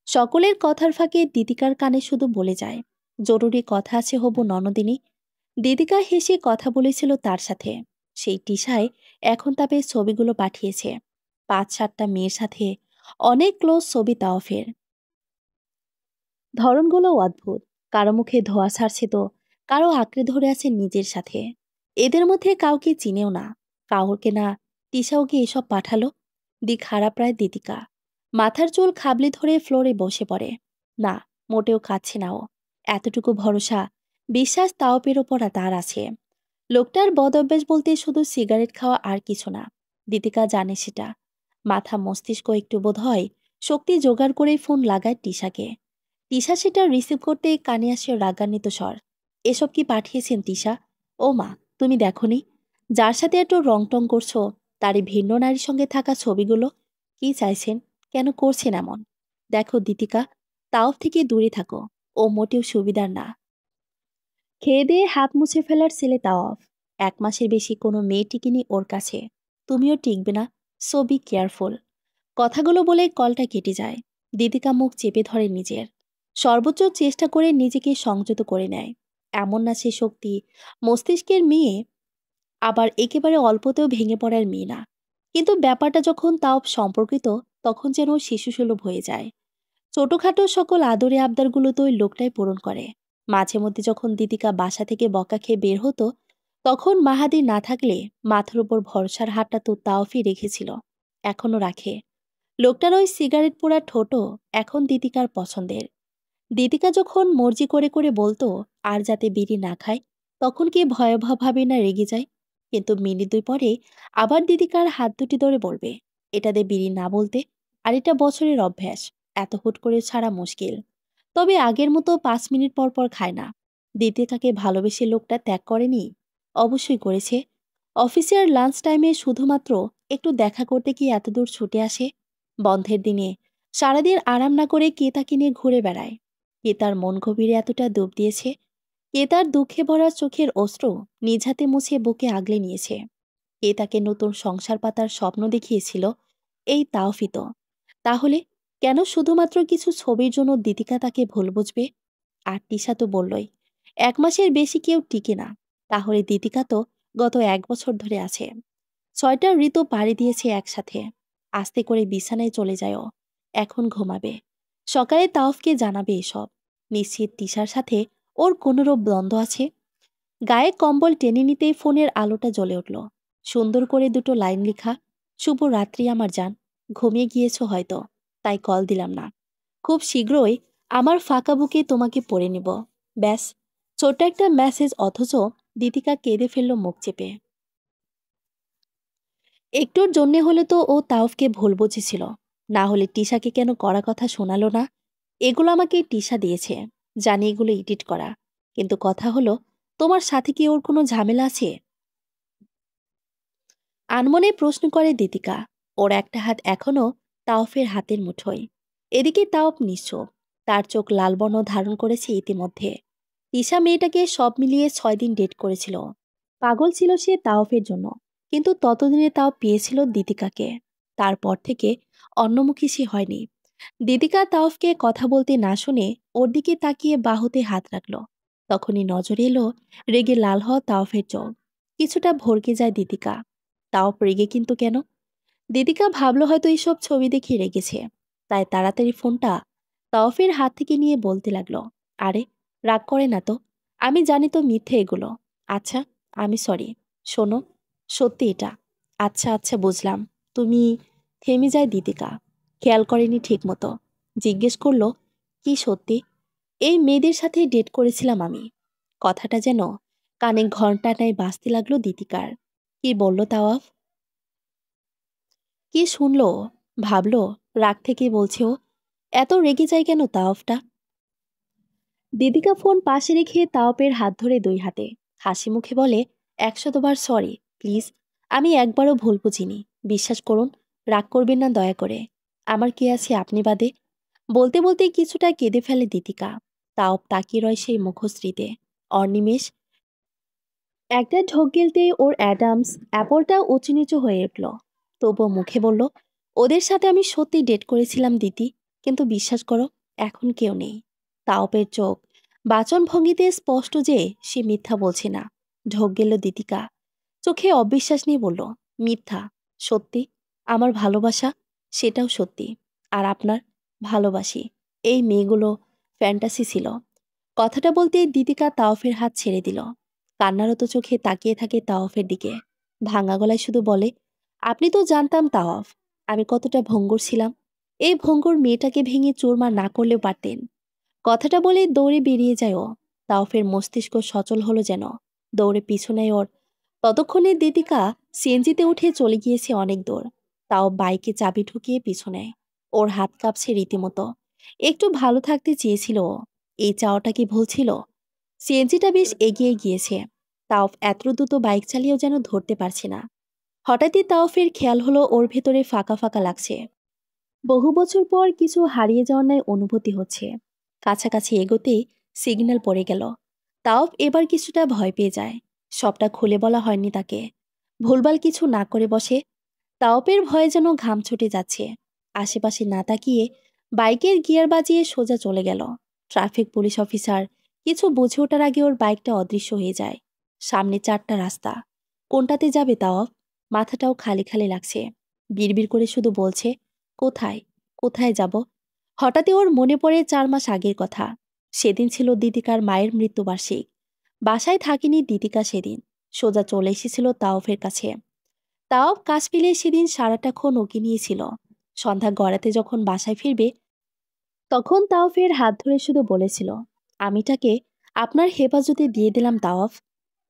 A: সকলের কথার ফাঁকে দীতিকার কানে শুধু বলে যায়, জরুরি কথা আছে হবু ননদিনী। দীতিকা হেসে কথা বলেছিল তার সাথে। সেই টিসায় এখন তাপে ছবিগুলো পাঠিয়েছে। ৫-৭টা মেয়ের সাথে অনেক ক্লোজ ছবি তাওফের। ধরনগুলো অদ্ভুত। কারো মুখে ধোয়া ছাড়ছে তো, কারো আঁকড়ে ধরে আছে নিজের সাথে। এদের মধ্যে কাউকে চিনেও না, কাউকে না। টিসাওকে এসব পাঠালো। দিক হারা প্রায় দীতিকা। মাথার চুল খাবলে ধরে ফ্লোরে বসে পড়ে। না, মোটেও কাচ্ছে না ও। এতটুকু ভরসা, বিশ্বাস তাওপের ওপর তার আছে। লোকটার বদ অভ্যাস বলতে শুধু সিগারেট খাওয়া, আর কিছু না। দীতিকা জানে সেটা। মাথা মস্তিষ্ক একটু বোধ হয় শক্তি জোগাড় করে ফোন লাগায় টিসাকে। তিশা সেটা রিসিভ করতে কানে আসে রাগান্বিত স্বর। এসব কি পাঠিয়েছেন তিশা? ও মা, তুমি দেখনি? যার সাথে এত রংটং করছো, তারই ভিন্ন নারীর সঙ্গে থাকা ছবিগুলো। কি চাইছেন? কেন করছেন এমন? দেখো দীতিকা, তাওফ থেকে দূরে থাকো। ও মোটেও সুবিধার না। খেয়ে দিয়ে হাত মুছে ফেলার ছেলে তাওয়াফ। ১ মাসের বেশি কোনো মেয়ে টিকেনি ওর কাছে। তুমিও টিকবে না। So be careful. কথাগুলো বলে কলটা কেটে যায়। দিদিকা মুখ চেপে ধরে নিজের, সর্বোচ্চ চেষ্টা করে নিজেকে সংযত করে নেয়। এমন না সে শক্তি মস্তিষ্কের মেয়ে, আবার একেবারে অল্পতেও ভেঙে পড়ার মেয়ে না। কিন্তু ব্যাপারটা যখন তাও সম্পর্কিত, তখন যেন শিশুসুলভ হয়ে যায়। ছোটখাটো সকল আদরে আবদারগুলো তো ওই লোকটাই পূরণ করে। মাঝে মধ্যে যখন দিদিকা বাসা থেকে বকা খেয়ে বের হতো, তখন মাহাদি না থাকলে মাথার উপর ভরসার হাতটা তো তাওফি রেখেছিল, এখনো রাখে। লোকটার ওই সিগারেট পোড়া ঠোঁটো এখন দিদিকার পছন্দের। দিদিকা যখন মর্জি করে করে বলতো আর যাতে বিড়ি না খায়, তখন কি ভয়াবহভাবে না রেগে যায়। কিন্তু মিনিট দুই পরে আবার দিদিকার হাত দুটি ধরে বলবে, এটা দিয়ে বিড়ি না বলতে, আর এটা বছরের অভ্যাস, এত হুট করে ছাড়া মুশকিল। তবে আগের মতো 5 মিনিট পর পর খায় না। দিদিকাকে ভালোবেসে লোকটা ত্যাগ করেনি, অবশ্যই করেছে। অফিসের লাঞ্চ টাইমে শুধুমাত্র একটু দেখা করতে কি এত দূর ছুটে আসে? বন্ধের দিনে সারাদিন আরাম না করে কে তাকে নিয়ে ঘুরে বেড়ায়? কে তার মন গভীরে এতটা ডুব দিয়েছে? কে তার দুঃখে ভরা চোখের অস্ত্র নিজ হাতে মুছে বুকে আগলে নিয়েছে? কে তাকে নতুন সংসার পাতার স্বপ্ন দেখিয়েছিল? এই তাওফিত। তাহলে কেন শুধুমাত্র কিছু ছবির জন্য দিতিকা তাকে ভুল বুঝবে? আর তিশা তো বললই, 1 মাসের বেশি কেউ টিকে না। তাহলে দিতিকা তো গত 1 বছর ধরে আছে। 6টা ঋতু পাড়ি দিয়েছে একসাথে। আস্তে করে বিছানায় চলে যায় ও। এখন ঘুমাবে। সকালে তাওফকে জানাবে এসব। নিশ্চিত তিশার সাথে ওর কোনোরূপ দ্বন্দ্ব আছে। গায়ে কম্বল টেনে নিতেই ফোনের আলোটা জ্বলে উঠল। সুন্দর করে দুটো লাইন লেখা, শুভ রাত্রি আমার জান, ঘুমিয়ে গিয়েছো হয়তো, তাই কল দিলাম না। খুব শীঘ্রই আমার ফাঁকা বুকে তোমাকে পড়ে নিব। ব্যাস, ছোট্ট একটা মেসেজ, অথচ দিতিকা কেঁদে ফেলল মুখ চেপে। একটুর জন্যে হলে তো ও তাওফকে ভুল বুঝেছিল, না হলে টিশাকে কেন কড়া কথা শোনালো না? এগুলো আমাকে টিশা দিয়েছে, জানি এগুলো এডিট করা। কিন্তু কথা হলো, তোমার সাথে কি ওর কোনো ঝামেলা আছে? আনমনে প্রশ্ন করে দিতিকা। ওর একটা হাত এখনো তাওফের হাতের মুঠোয়। এদিকে তাওফ নিশ্চুপ, তার চোখ লাল বর্ণ ধারণ করেছে ইতিমধ্যে। ঈশা মেয়েটাকে সব মিলিয়ে 6 দিন ডেট করেছিল। পাগল ছিল সে তাওফের জন্য, কিন্তু ততদিনে তাও পেয়েছিল দিতিকাকে। তারপর থেকে অন্যমুখী সে হয়নি। দিতিকা তাওফকে কথা বলতে না শুনে ওর দিকে তাকিয়ে বাহুতে হাত রাখল। তখনই নজরে এলো রেগে লাল হওয়া তাওফের চোখ। কিছুটা ভরকে যায় দিতিকা। তাওফ রেগে কিন্তু কেন? দিদিকা ভাবলো হয়তো এইসব ছবি দেখে রেগেছে, তাই তাড়াতাড়ি ফোনটা তাওফের হাত থেকে নিয়ে বলতে লাগলো, আরে রাগ করে না তো, আমি জানি তো মিথ্যে এগুলো। আচ্ছা, আমি সরি। শোনো, সত্যি এটা। আচ্ছা আচ্ছা বুঝলাম। তুমি। থেমে যায় দিদিকা, খেয়াল করেনি ঠিক মতো। জিজ্ঞেস করলো, কি সত্যি? এই মেয়েদের সাথে ডেট করেছিলাম আমি। কথাটা যেন কানে ঘন্টা নাই বাজতে লাগলো দিতিকার। কি বলল তাওয়াফ? কি শুনলো? ভাবলো রাগ থেকে বলছে ও? এত রেগে যায় কেন তাওফটা? দিদিকা ফোন পাশে রেখে তাওপের হাত ধরে 2 হাতে হাসি মুখে বলে, 100বার সরি প্লিজ। আমি একবারও ভুল বুঝিনি, বিশ্বাস করুন। রাগ করবেন না দয়া করে। আমার কি আছে আপনি বাদে? বলতে বলতে কিছুটা কেঁদে ফেলে দিতিকা। তাওপ তাকিয়ে রয় সেই মুখশ্রীতে। অর্নিমেষ একটা ঢোক গিলতেই ওর অ্যাডামস অ্যাপলটা উঁচু নিচু হয়ে উঠল। তবুও মুখে বলল, ওদের সাথে আমি সত্যি ডেট করেছিলাম দিতি, কিন্তু বিশ্বাস করো, এখন কেউ নেই। তাওপের চোখ বাচন ভঙ্গিতে স্পষ্ট যে সে মিথ্যা বলছে না। ঢোক গেল দিতিকা। চোখে অবিশ্বাস নিয়ে বলল, মিথ্যা? সত্যি? আমার ভালোবাসা, সেটাও সত্যি। আর আপনার ভালোবাসি। এই মেয়েগুলো ফ্যান্টাসি ছিল। কথাটা বলতেই দিতিকা তাওফের হাত ছেড়ে দিল। কান্নারত চোখে তাকিয়ে থাকে তাওয়াফের দিকে। ভাঙা গলায় শুধু বলে, আপনি তো জানতাম তাওয়াফ, আমি কতটা ভঙ্গুর ছিলাম। এই ভঙ্গুর মেয়েটাকে ভেঙে চুরমার না করলেও পারতেন। কথাটা বলে দৌড়ে বেরিয়ে যায় ও। তাওফের মস্তিষ্ক সচল হলো যেন। দৌড়ে পিছু নেয় ওর। ততক্ষণে দিতিকা সিএনজিতে উঠে চলে গিয়েছে অনেক দূর। তাও বাইকে চাবি ঢুকিয়ে পিছু নেয়। ওর হাত কাঁপছে রীতিমতো। একটু ভালো থাকতে চেয়েছিল ও। এই চাওয়াটা কি ভুল ছিল? সিএনজিটা বেশ এগিয়ে গিয়েছে। তাওফ এত দ্রুত বাইক চালিয়েও যেন ধরতে পারছে না। হঠাৎই তাওফের খেয়াল হলো ওর ভেতরে ফাঁকা ফাঁকা লাগছে। বহু বছর পর কিছু হারিয়ে যাওয়ার ন্যায় অনুভূতি হচ্ছে। কাছাকাছি এগোতেই সিগন্যাল পড়ে গেল। তাওফ এবার কিছুটা ভয় পেয়ে যায়। সবটা খুলে বলা হয়নি তাকে। ভুলভাল কিছু না করে বসে। তাওপের ভয়ে যেন ঘাম ছুটে যাচ্ছে। আশেপাশে না তাকিয়ে বাইকের গিয়ার বাজিয়ে সোজা চলে গেল। ট্রাফিক পুলিশ অফিসার কিছু বুঝে ওঠার আগে ওর বাইকটা অদৃশ্য হয়ে যায়। সামনে 4টা রাস্তা, কোনটাতে যাবে তাও? মাথাটাও খালি খালি লাগছে। বিড়বিড় করে শুধু বলছে, কোথায় কোথায় যাব? হঠাৎই ওর মনে পড়ে 4 মাস আগের কথা। সেদিন ছিল দীতিকার মায়ের মৃত্যুবার্ষিক। বাসায় থাকিনি দীতিকা সেদিন, সোজা চলে এসেছিল তাওফের কাছে। তাও কাজ পেলে সেদিন সারাটাক্ষণ ওকে নিয়েছিল। সন্ধ্যা গড়াতে যখন বাসায় ফিরবে তখন তাওফের হাত ধরে শুধু বলেছিল, আমিটাকে আপনার হেফাজতে দিয়ে দিলাম তাওয়াফ।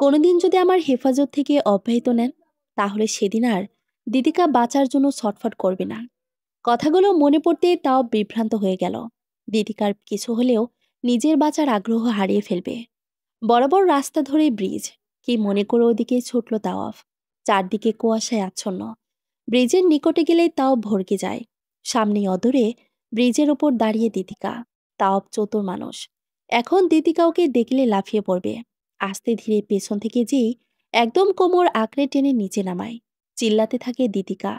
A: কোনোদিন যদি আমার হেফাজত থেকে অব্যাহত নেন তাহলে সেদিন আর দীতিকা বাঁচার জন্য ছটফট করবে না। কথাগুলো মনে পড়তে তাও বিভ্রান্ত হয়ে গেল। দীতিকার কিছু হলেও নিজের বাঁচার আগ্রহ হারিয়ে ফেলবে। বরাবর রাস্তা ধরে ব্রিজ, কি মনে করে ওদিকে ছুটল তাওয়াফ। চারদিকে কুয়াশায় আচ্ছন্ন। ব্রিজের নিকটে গেলে তাও ভরকে যায়। সামনে অদূরে ব্রিজের ওপর দাঁড়িয়ে দীতিকা। তাওয়াফ চতুর মানুষ, এখন দীতিকা ওকে দেখলে লাফিয়ে পড়বে। আস্তে ধীরে পেছন থেকে যেই একদম কোমর আঁকড়ে টেনে নিচে নামায়। চিল্লাতে থাকে দীতিকা।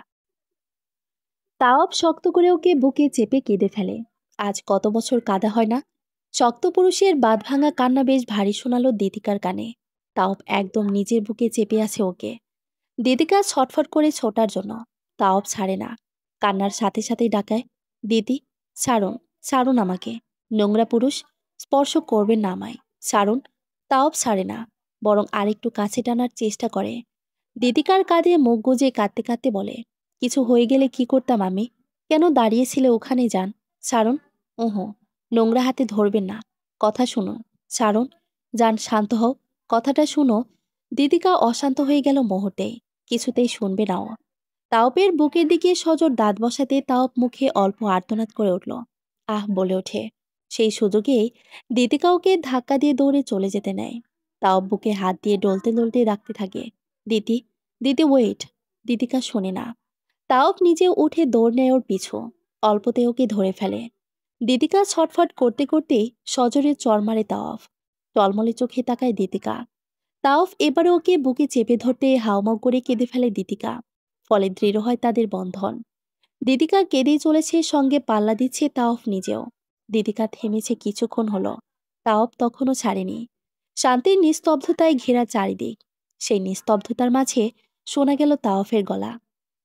A: তাওয়াব শক্ত করে ওকে বুকে চেপে কেঁদে ফেলে। আজ কত বছর কাঁদা হয় না। শক্ত পুরুষের বাঁধভাঙা কান্না বেশ ভারী শোনালো দীতিকার কানে। তাওব একদম নিজের বুকে চেপে আছে ওকে। দীতিকা ছটফট করে ছোটার জন্য। তাওব ছাড়ে না, কান্নার সাথে সাথেই ডাকায়, দিদি ছাড়ুন, ছাড়ুন আমাকে, নোংরা পুরুষ, স্পর্শ করবেন না আমায়, ছাড়ুন। তাওব ছাড়ে না, বরং আরেকটু কাছে টানার চেষ্টা করে। দীতিকার কাঁধে মুখ গুজে কাঁদতে কাঁদতে বলে, কিছু হয়ে গেলে কি করতাম আমি? কেন দাঁড়িয়েছিলে ওখানে? যান, ছাড়ুন। ওহো, নোংরা হাতে ধরবেন না, কথা শুনুন, ছাড়ুন। যান, শান্ত হও, কথাটা শুনো। দীতিকা অশান্ত হয়ে গেল মুহূর্তেই, কিছুতেই শুনবে নাও। তাওপের বুকের দিকে সজোর দাঁত বসাতে তাওপ মুখে অল্প আর্তনাদ করে উঠল। আহ বলে ওঠে। সেই সুযোগেই দীতিকা ওকে ধাক্কা দিয়ে দৌড়ে চলে যেতে নেয়। তাওপ বুকে হাত দিয়ে ডলতে ডলতে রাখতে থাকে, দিদি, দিদি ওয়েট। দীতিকা শোনে না। তাওপ নিজে উঠে দৌড় নেয় ওর পিছু। অল্পতে ওকে ধরে ফেলে। দীতিকা ছটফট করতে করতেই সজোরে চড় মারে তাওয়াফ। টলমলে চোখে তাকায় দীতিকা। তাওফ এবারে ওকে বুকে চেপে ধরতে হাউমাউ করে কেঁদে ফেলে দীতিকা। ফলে দৃঢ় হয় তাদের বন্ধন। দীতিকা কেঁদেই চলেছে, সঙ্গে পাল্লা দিচ্ছে তাওফ নিজেও। দীতিকা থেমেছে কিছুক্ষণ হলো। তাওফ তখনও ছাড়েনি। শান্তির নিস্তব্ধতায় ঘেরা চারিদিক। সেই নিস্তব্ধতার মাঝে শোনা গেল তাওফের গলা।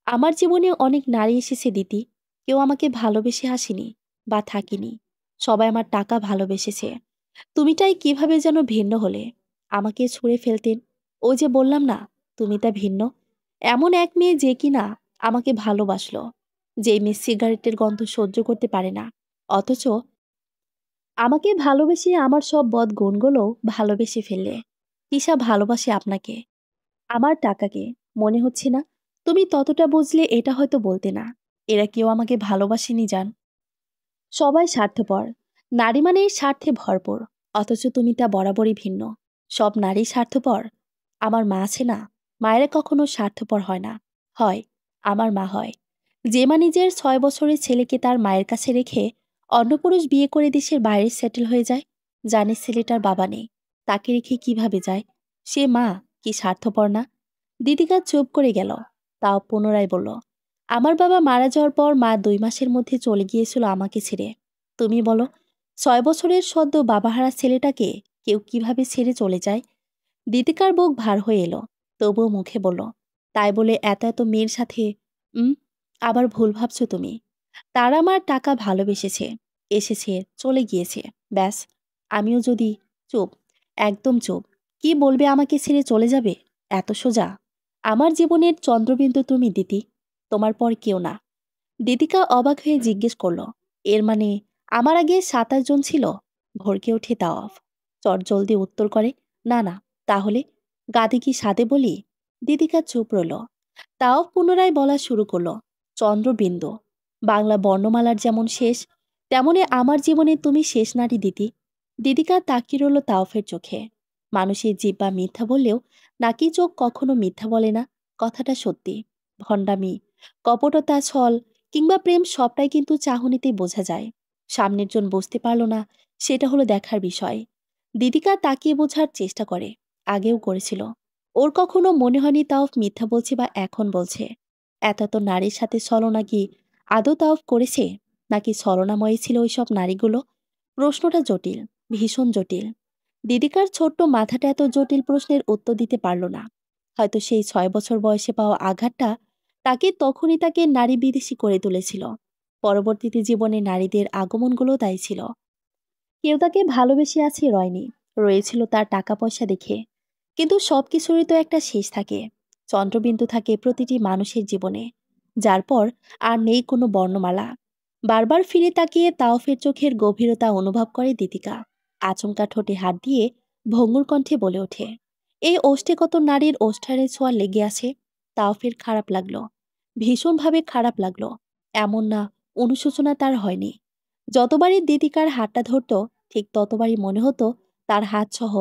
A: আমার জীবনে অনেক নারী এসেছে দিতি, কেউ আমাকে ভালোবেসে আসেনি বা থাকিনি। সবাই আমার টাকা ভালোবেসেছে। তুমিটাই কিভাবে যেন ভিন্ন হলে, আমাকে ছুঁড়ে ফেলতেন। ওই যে বললাম না, তুমি তা ভিন্ন। এমন এক মেয়ে যে কিনা আমাকে ভালোবাসলো, যে মেয়ে সিগারেটের গন্ধ সহ্য করতে পারে না, অথচ আমাকে ভালোবেসে আমার সব বদ গুণগুলো ভালোবেসে ফেললে। তিশা ভালোবাসে আপনাকে, আমার টাকাকে। মনে হচ্ছে না তুমি ততটা বুঝলে এটা হয়তো বলতে না। এরা কেউ আমাকে ভালোবাসেনি জান। সবাই স্বার্থপর। নারী মানে স্বার্থে ভরপুর, অথচ তুমি তা বরাবরই ভিন্ন। সব নারী স্বার্থপর। আমার মা আছে না, মায়েরা কখনো স্বার্থপর হয় না। হয়, আমার মা হয়। যে মা নিজের 6 বছরের ছেলেকে তার মায়ের কাছে রেখে অন্য পুরুষ বিয়ে করে দেশের বাইরে সেটেল হয়ে যায়, জানে ছেলেটার বাবা নেই, তাকে রেখে কিভাবে যায়, সে মা কি স্বার্থপর না? দিদিকা চুপ করে গেল। তাও পুনরায় বলল, আমার বাবা মারা যাওয়ার পর মা 2 মাসের মধ্যে চলে গিয়েছিল আমাকে ছেড়ে। তুমি বলো, 6 বছরের সদ্য বাবাহারা ছেলেটাকে কেউ কিভাবে ছেড়ে চলে যায়? দীতিকার বুক ভার হয়ে এলো, তবুও মুখে বলল, তাই বলে এত এত মেয়ের সাথে? উম আবার ভুল ভাবছো তুমি। তারা আমার টাকা ভালোবেসেছে, এসেছে, চলে গিয়েছে, ব্যাস। আমিও যদি। চুপ, একদম চুপ। কি বলবে আমাকে ছেড়ে চলে যাবে? এত সোজা? আমার জীবনের চন্দ্রবিন্দু তুমি দিতি, তোমার পর কেউ না। দীতিকা অবাক হয়ে জিজ্ঞেস করল, এর মানে আমার আগে 27 জন ছিল? ভরকে ওঠে তাওয়াফ। চটজলদি উত্তর করে, না না, তাহলে গাধে কি সাদে বলি? দীতিকা চুপ রইল। তাও পুনরায় বলা শুরু করল, চন্দ্রবিন্দু। বাংলা বর্ণমালার যেমন শেষ, তেমনি আমার জীবনে তুমি শেষ নারী দিতি। দিদিকা তাকিয়ে রইল তাওফের চোখে। মানুষের জিহ্বা মিথ্যা বললেও নাকি চোখ কখনো মিথ্যা বলে না। কথাটা সত্যি। ভণ্ডামি, কপটতা, ছল কিংবা প্রেম সবটাই কিন্তু চাহনিতেই বোঝা যায়। সামনের জন বুঝতে পারল না, সেটা হলো দেখার বিষয়। দিদিকা তাকিয়ে বোঝার চেষ্টা করে, আগেও করেছিল। ওর কখনো মনে হয়নি তাও মিথ্যা বলছে বা এখন বলছে। এত এত নারীর সাথে ছলনা কি আদৌ তাওফ করেছে, নাকি ছলনাময়ী ছিল ওইসব নারীগুলো? প্রশ্নটা জটিল, ভীষণ জটিল। দিদিকার ছোট্ট মাথাটা এত জটিল প্রশ্নের উত্তর দিতে পারল না। হয়তো সেই 6 বছর বয়সে পাওয়া আঘাতটা তাকে নারী বিদেশী করে তুলেছিল। পরবর্তীতে জীবনে নারীদের আগমনগুলো দায়ী ছিল। কেউ তাকে ভালোবেসে আছে রয়নি, রয়েছিল তার টাকা পয়সা দেখে। কিন্তু সবকিছুরই তো একটা শেষ থাকে। চন্দ্রবিন্দু থাকে প্রতিটি মানুষের জীবনে, যার পর আর নেই কোনো বর্ণমালা। বারবার ফিরে তাকিয়ে তাওফের চোখের গভীরতা অনুভব করে দীপিকা। আচমকা ঠোঁটে হাত দিয়ে ভঙ্গুর কণ্ঠে বলে ওঠে, এই ওষ্ঠে কত নারীর ওষ্ঠারে ছোঁয়া লেগে আছে। তাওফের খারাপ লাগলো, ভীষণভাবে খারাপ লাগলো। এমন না, অনুশোচনা তার হয়নি। যতবারই দীপিকার হাতটা ধরত, ঠিক ততবারই মনে হতো তার হাতসহ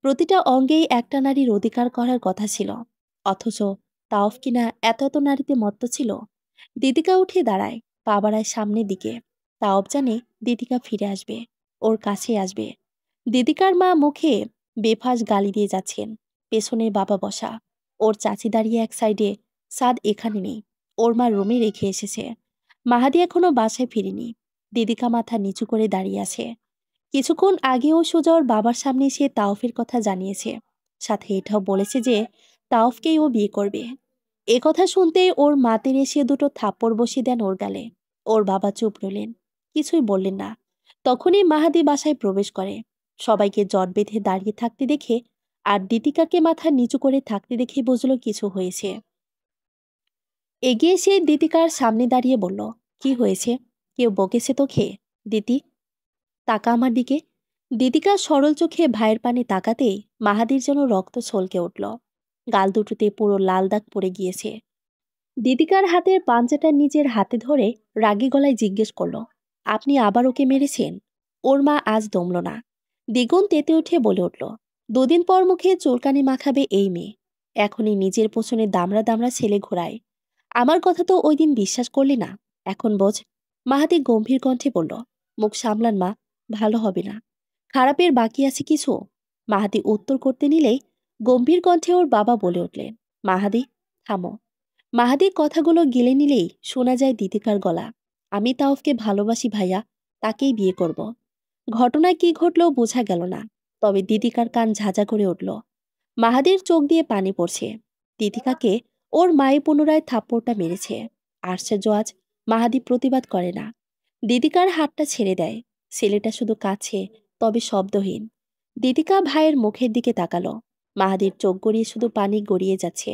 A: প্রতিটা অঙ্গেই একটা নারীর অধিকার করার কথা ছিল। অথচ তাওফ কিনা এত এত নারীতে মত্ত ছিল। দীপিকা উঠে দাঁড়ায়, পা বাড়ায় সামনের দিকে। তাওফ জানে দীপিকা ফিরে আসবে, ওর কাছে আসবে। দীপিকার মা মুখে বেফাঁস গালি দিয়ে যাচ্ছেন। পেছনে বাবা বসা, ওর চাচি দাঁড়িয়ে এক সাইডে। সাদ এখানে নেই, ওর মা রুমে রেখে এসেছে। মাহাদি এখনো বাসায় ফিরেনি। দিদিকা মাথা নিচু করে দাঁড়িয়ে আছে। কিছুক্ষণ আগেও সোজা ওর বাবার সামনে এসে তাওফের কথা জানিয়েছে, সাথে এটাও বলেছে যে তাওফকেই ও বিয়ে করবে। এ কথা শুনতেই ওর মাতের এসে দুটো থাপ্পড় বসিয়ে দেন ওর গালে। ওর বাবা চুপ রইলেন, কিছুই বললেন না। তখনই মাহাদি বাসায় প্রবেশ করে। সবাইকে জট বেঁধে দাঁড়িয়ে থাকতে দেখে আর দীপিকাকে মাথা নিচু করে থাকতে দেখে বুঝলো কিছু হয়েছে। এগিয়ে সে দীপিকার সামনে দাঁড়িয়ে বলল, কি হয়েছে? কেউ বকেছে তোকে? দিতি, তাকা আমার দিকে। দিদিকা সরল চোখে ভাইয়ের পানে তাকাতেই মাহাদির যেন রক্ত ছলকে উঠল। গাল দুটোতে পুরো লাল দাগ পড়ে গিয়েছে। দিদিকার হাতের পাঞ্জাটা নিজের হাতে ধরে রাগী গলায় জিজ্ঞেস করল, আপনি আবার ওকে মেরেছেন? ওর মা আজ দমল না। দ্বিগুণ তেতে উঠে বলে উঠল, দুদিন পর মুখে চুলকানি মাখাবে এই মেয়ে, এখনই নিজের পেছনে দামড়া দামড়া ছেলে ঘোরায়। আমার কথা তো ওই দিন বিশ্বাস করলি না, এখন বোঝ। মাহাদি গম্ভীর কণ্ঠে বলল, মুখ সামলান মা, ভালো হবে না। খারাপের বাকি আছে কিছু? মাহাদি উত্তর করতে নিলেই গম্ভীর কণ্ঠে ওর বাবা বলে উঠলেন, মাহাদি থামো। মাহাদির কথাগুলো গিলে নিলেই শোনা যায় দীপিকার গলা, আমি তাওফকে ভালোবাসি ভাইয়া, তাকেই বিয়ে করব। ঘটনায় কি ঘটলো বোঝা গেল না, তবে দীপিকার কান ঝাঁঝা করে উঠল। মাহাদির চোখ দিয়ে পানি পড়ছে। দীপিকাকে ওর মায়ে পুনরায় থাপ্পড়টা মেরেছে। আশ্চর্য আজ মাহাদি প্রতিবাদ করে না। দীপিকার হাতটা ছেড়ে দেয়। ছেলেটা শুধু কাছে, তবে শব্দহীন। দীপিকা ভাইয়ের মুখের দিকে তাকালো। মাহাদির চোখ গড়িয়ে শুধু পানি গড়িয়ে যাচ্ছে।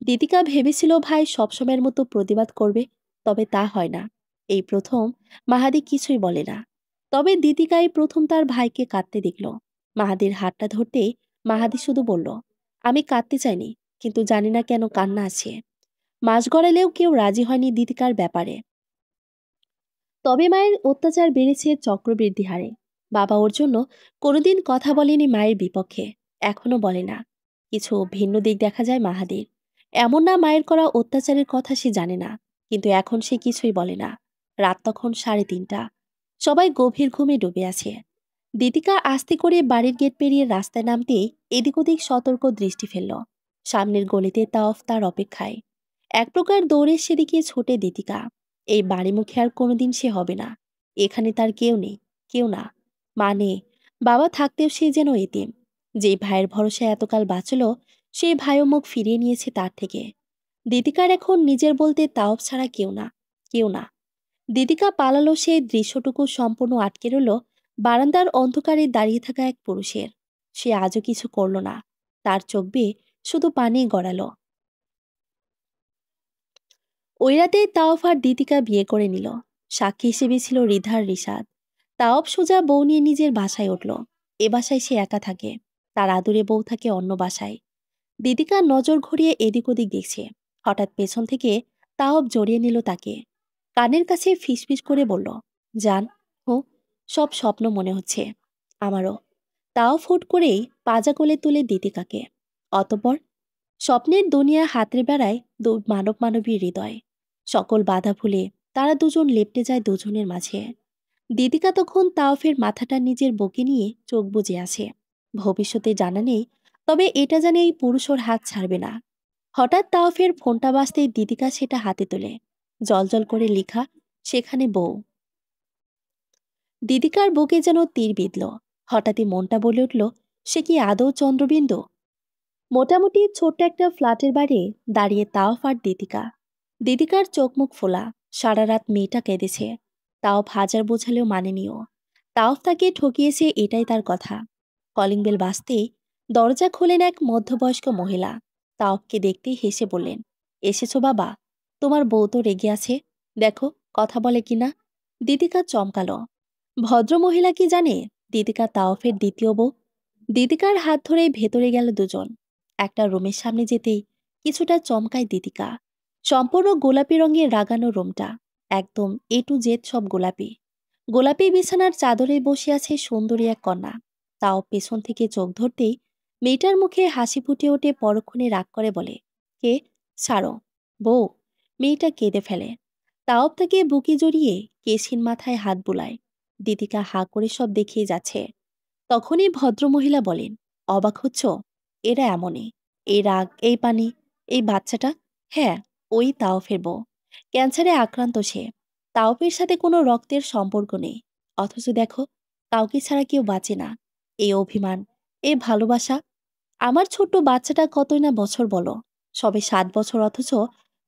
A: দীপিকা ভেবেছিল ভাই সবসময়ের মতো প্রতিবাদ করবে, তবে তা হয় না। এই প্রথম মাহাদি কিছুই বলে না। তবে দীপিকাই প্রথম তার ভাইকে কাঁদতে দেখল। মাহাদির হাতটা ধরতেই মাহাদি শুধু বলল, আমি কাঁদতে চাইনি, কিন্তু জানি না কেন কান্না আছে। মাস গড়ালেও কেউ রাজি হয়নি দীপিকার ব্যাপারে। তবে মায়ের অত্যাচার বেড়েছে চক্রবৃদ্ধি হারে। বাবা ওর জন্য কোনোদিন কথা বলেনি মায়ের বিপক্ষে, এখনো বলে না। কিছু ভিন্ন দিক দেখা যায় মাহাদির। এমন না মায়ের করা অত্যাচারের কথা সে জানে না, কিন্তু এখন সে কিছুই বলে না। রাত তখন 3:30। সবাই গভীর ঘুমে ডুবে আছে। দীপিকা আস্তে করে বাড়ির গেট পেরিয়ে রাস্তায় নামতেই এদিক ওদিক সতর্ক দৃষ্টি ফেলল। সামনের গলিতে তাওফ তার অপেক্ষায়। এক প্রকার দৌড়ে সেদিকে ছোটে দীপিকা। এই বাড়ি মুখে আর কোনোদিন সে হবে না। এখানে তার কেউ নেই, কেউ না। মা নেই, বাবা থাকতেও সে যেন এতিম। যেই ভাইয়ের ভরসায় এতকাল বাঁচল, সেই ভাইও মুখ ফিরিয়ে নিয়েছে তার থেকে। দীপিকার এখন নিজের বলতে তাওফ ছাড়া কেউ না, কেউ না। দীপিকা পালালো সেই দৃশ্যটুকু সম্পূর্ণ আটকে রইল বারান্দার অন্ধকারে দাঁড়িয়ে থাকা এক পুরুষের। সে আজও কিছু করল না, তার চোখ বেয়ে শুধু পানি গড়ালো। ওই রাতে তাওফ আর দীপিকা বিয়ে করে নিল। সাক্ষী হিসেবে ছিল রিধার রিশাদ। তাওফ সোজা বউ নিয়ে নিজের বাসায় উঠল। এ বাসায় সে একা থাকে, তার আদুরে বউ থাকে অন্য বাসায়। দীপিকা নজর ঘুরিয়ে এদিক ওদিক দেখছে। হঠাৎ পেছন থেকে তাওফ জড়িয়ে নিল তাকে। কানের কাছে ফিসফিস করে বলল, জান, হো, সব স্বপ্ন মনে হচ্ছে আমারও। তাও ফুট করেই পাজা কোলে তুলে দীপিকাকে। অতঃপর স্বপ্নের দুনিয়া হাতের বেড়ায় মানব মানবী হৃদয়। সকল বাধা ভুলে তারা দুজন লেপ্টে যায় দুজনের মাঝে। দীপিকা তখন তাওফের মাথাটা নিজের বুকে নিয়ে চোখ বুজে আছে। ভবিষ্যতে জানা নেই, তবে এটা জানে এই পুরুষ ওর হাত ছাড়বে না। হঠাৎ তাওফের ফোনটা বাজতেই দীপিকা সেটা হাতে তোলে। জলজল করে লেখা, সেখানে বউ। দিদিকার বুকে যেন তীর বিঁধল। হঠাৎই মনটা বলে উঠল, সে কি আদৌ চন্দ্রবিন্দু? মোটামুটি ছোট্ট একটা ফ্ল্যাটের বাইরে দাঁড়িয়ে তাওফ আর দিদিকা। দিদিকার চোখ মুখ ফোলা, সারা রাত মেয়েটা কেঁদেছে। তাওফ হাজার বোঝালেও মানেনিও। তাওফ তাকে ঠকিয়েছে, এটাই তার কথা। কলিং বেল বাজতেই দরজা খুলেন এক মধ্যবয়স্ক মহিলা। তাওফকে দেখতেই হেসে বললেন, এসেছো বাবা? তোমার বউ তো রেগে আছে, দেখো কথা বলে কিনা। দিদিকা চমকালো। ভদ্রমহিলা কি জানে দিদিকা তাওফের দ্বিতীয় বউ? দিদিকার হাত ধরেই ভেতরে গেল দুজন। একটা রুমের সামনে যেতেই কিছুটা চমকায় দিদিকা। সম্পূর্ণ গোলাপি রঙের রাগানো রুমটা, একদম এ টু জেড সব গোলাপি। গোলাপি বিছানার চাদরে বসে আছে সুন্দরী এক কন্যা। তাও পেছন থেকে চোখ ধরতেই মেয়েটার মুখে হাসি ফুটে ওঠে, পরক্ষণে রাগ করে বলে, কে? ছাড়ো বউ। মেয়েটা কেঁদে ফেলে। তাও তাকে বুকে জড়িয়ে কেশিন মাথায় হাত বুলায়। দিদিকা হা করে সব দেখিয়ে যাচ্ছে। তখনই ভদ্রমহিলা বলেন, অবাক হচ্ছ? এরা এমনই। এই রাগ, এই পানি, এই বাচ্চাটা। হ্যাঁ, ওই তাওফের বউ। ক্যান্সারে আক্রান্ত সে। তাওফের সাথে কোনো রক্তের সম্পর্ক নেই। অথচ দেখো, কাউকে ছাড়া কেউ বাঁচে না। এই অভিমান, এই ভালোবাসা। আমার ছোট্ট বাচ্চাটা কতই না বছর বলো, সবে 7 বছর, অথচ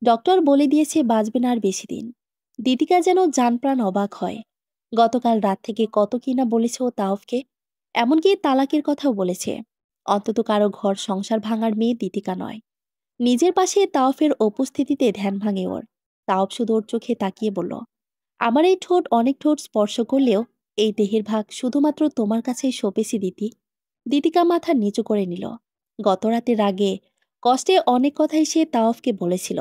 A: ডক্টর বলে দিয়েছে বাঁচবে না আর বেশি দিন। দিদিকা যেন জানপ্রাণ অবাক হয়। গতকাল রাত থেকে কত কিনা বলেছে ও তাওফকে, এমনকি তালাকের কথাও বলেছে। অন্তত কারো ঘর সংসার ভাঙার মেয়ে দিদিকা নয়। নিজের পাশে তাওফের উপস্থিতিতে ধ্যান ভাঙে ওর। তাওফ শুধু ওর চোখে তাকিয়ে বলল, আমার এই ঠোঁট অনেক ঠোঁট স্পর্শ করলেও এই দেহের ভাগ শুধুমাত্র তোমার কাছেই সঁপেছি দিদি। দিদিকা মাথা নিচু করে নিল। গত রাতের রাগে, কষ্টে অনেক কথাই সে তাওফকে বলেছিল।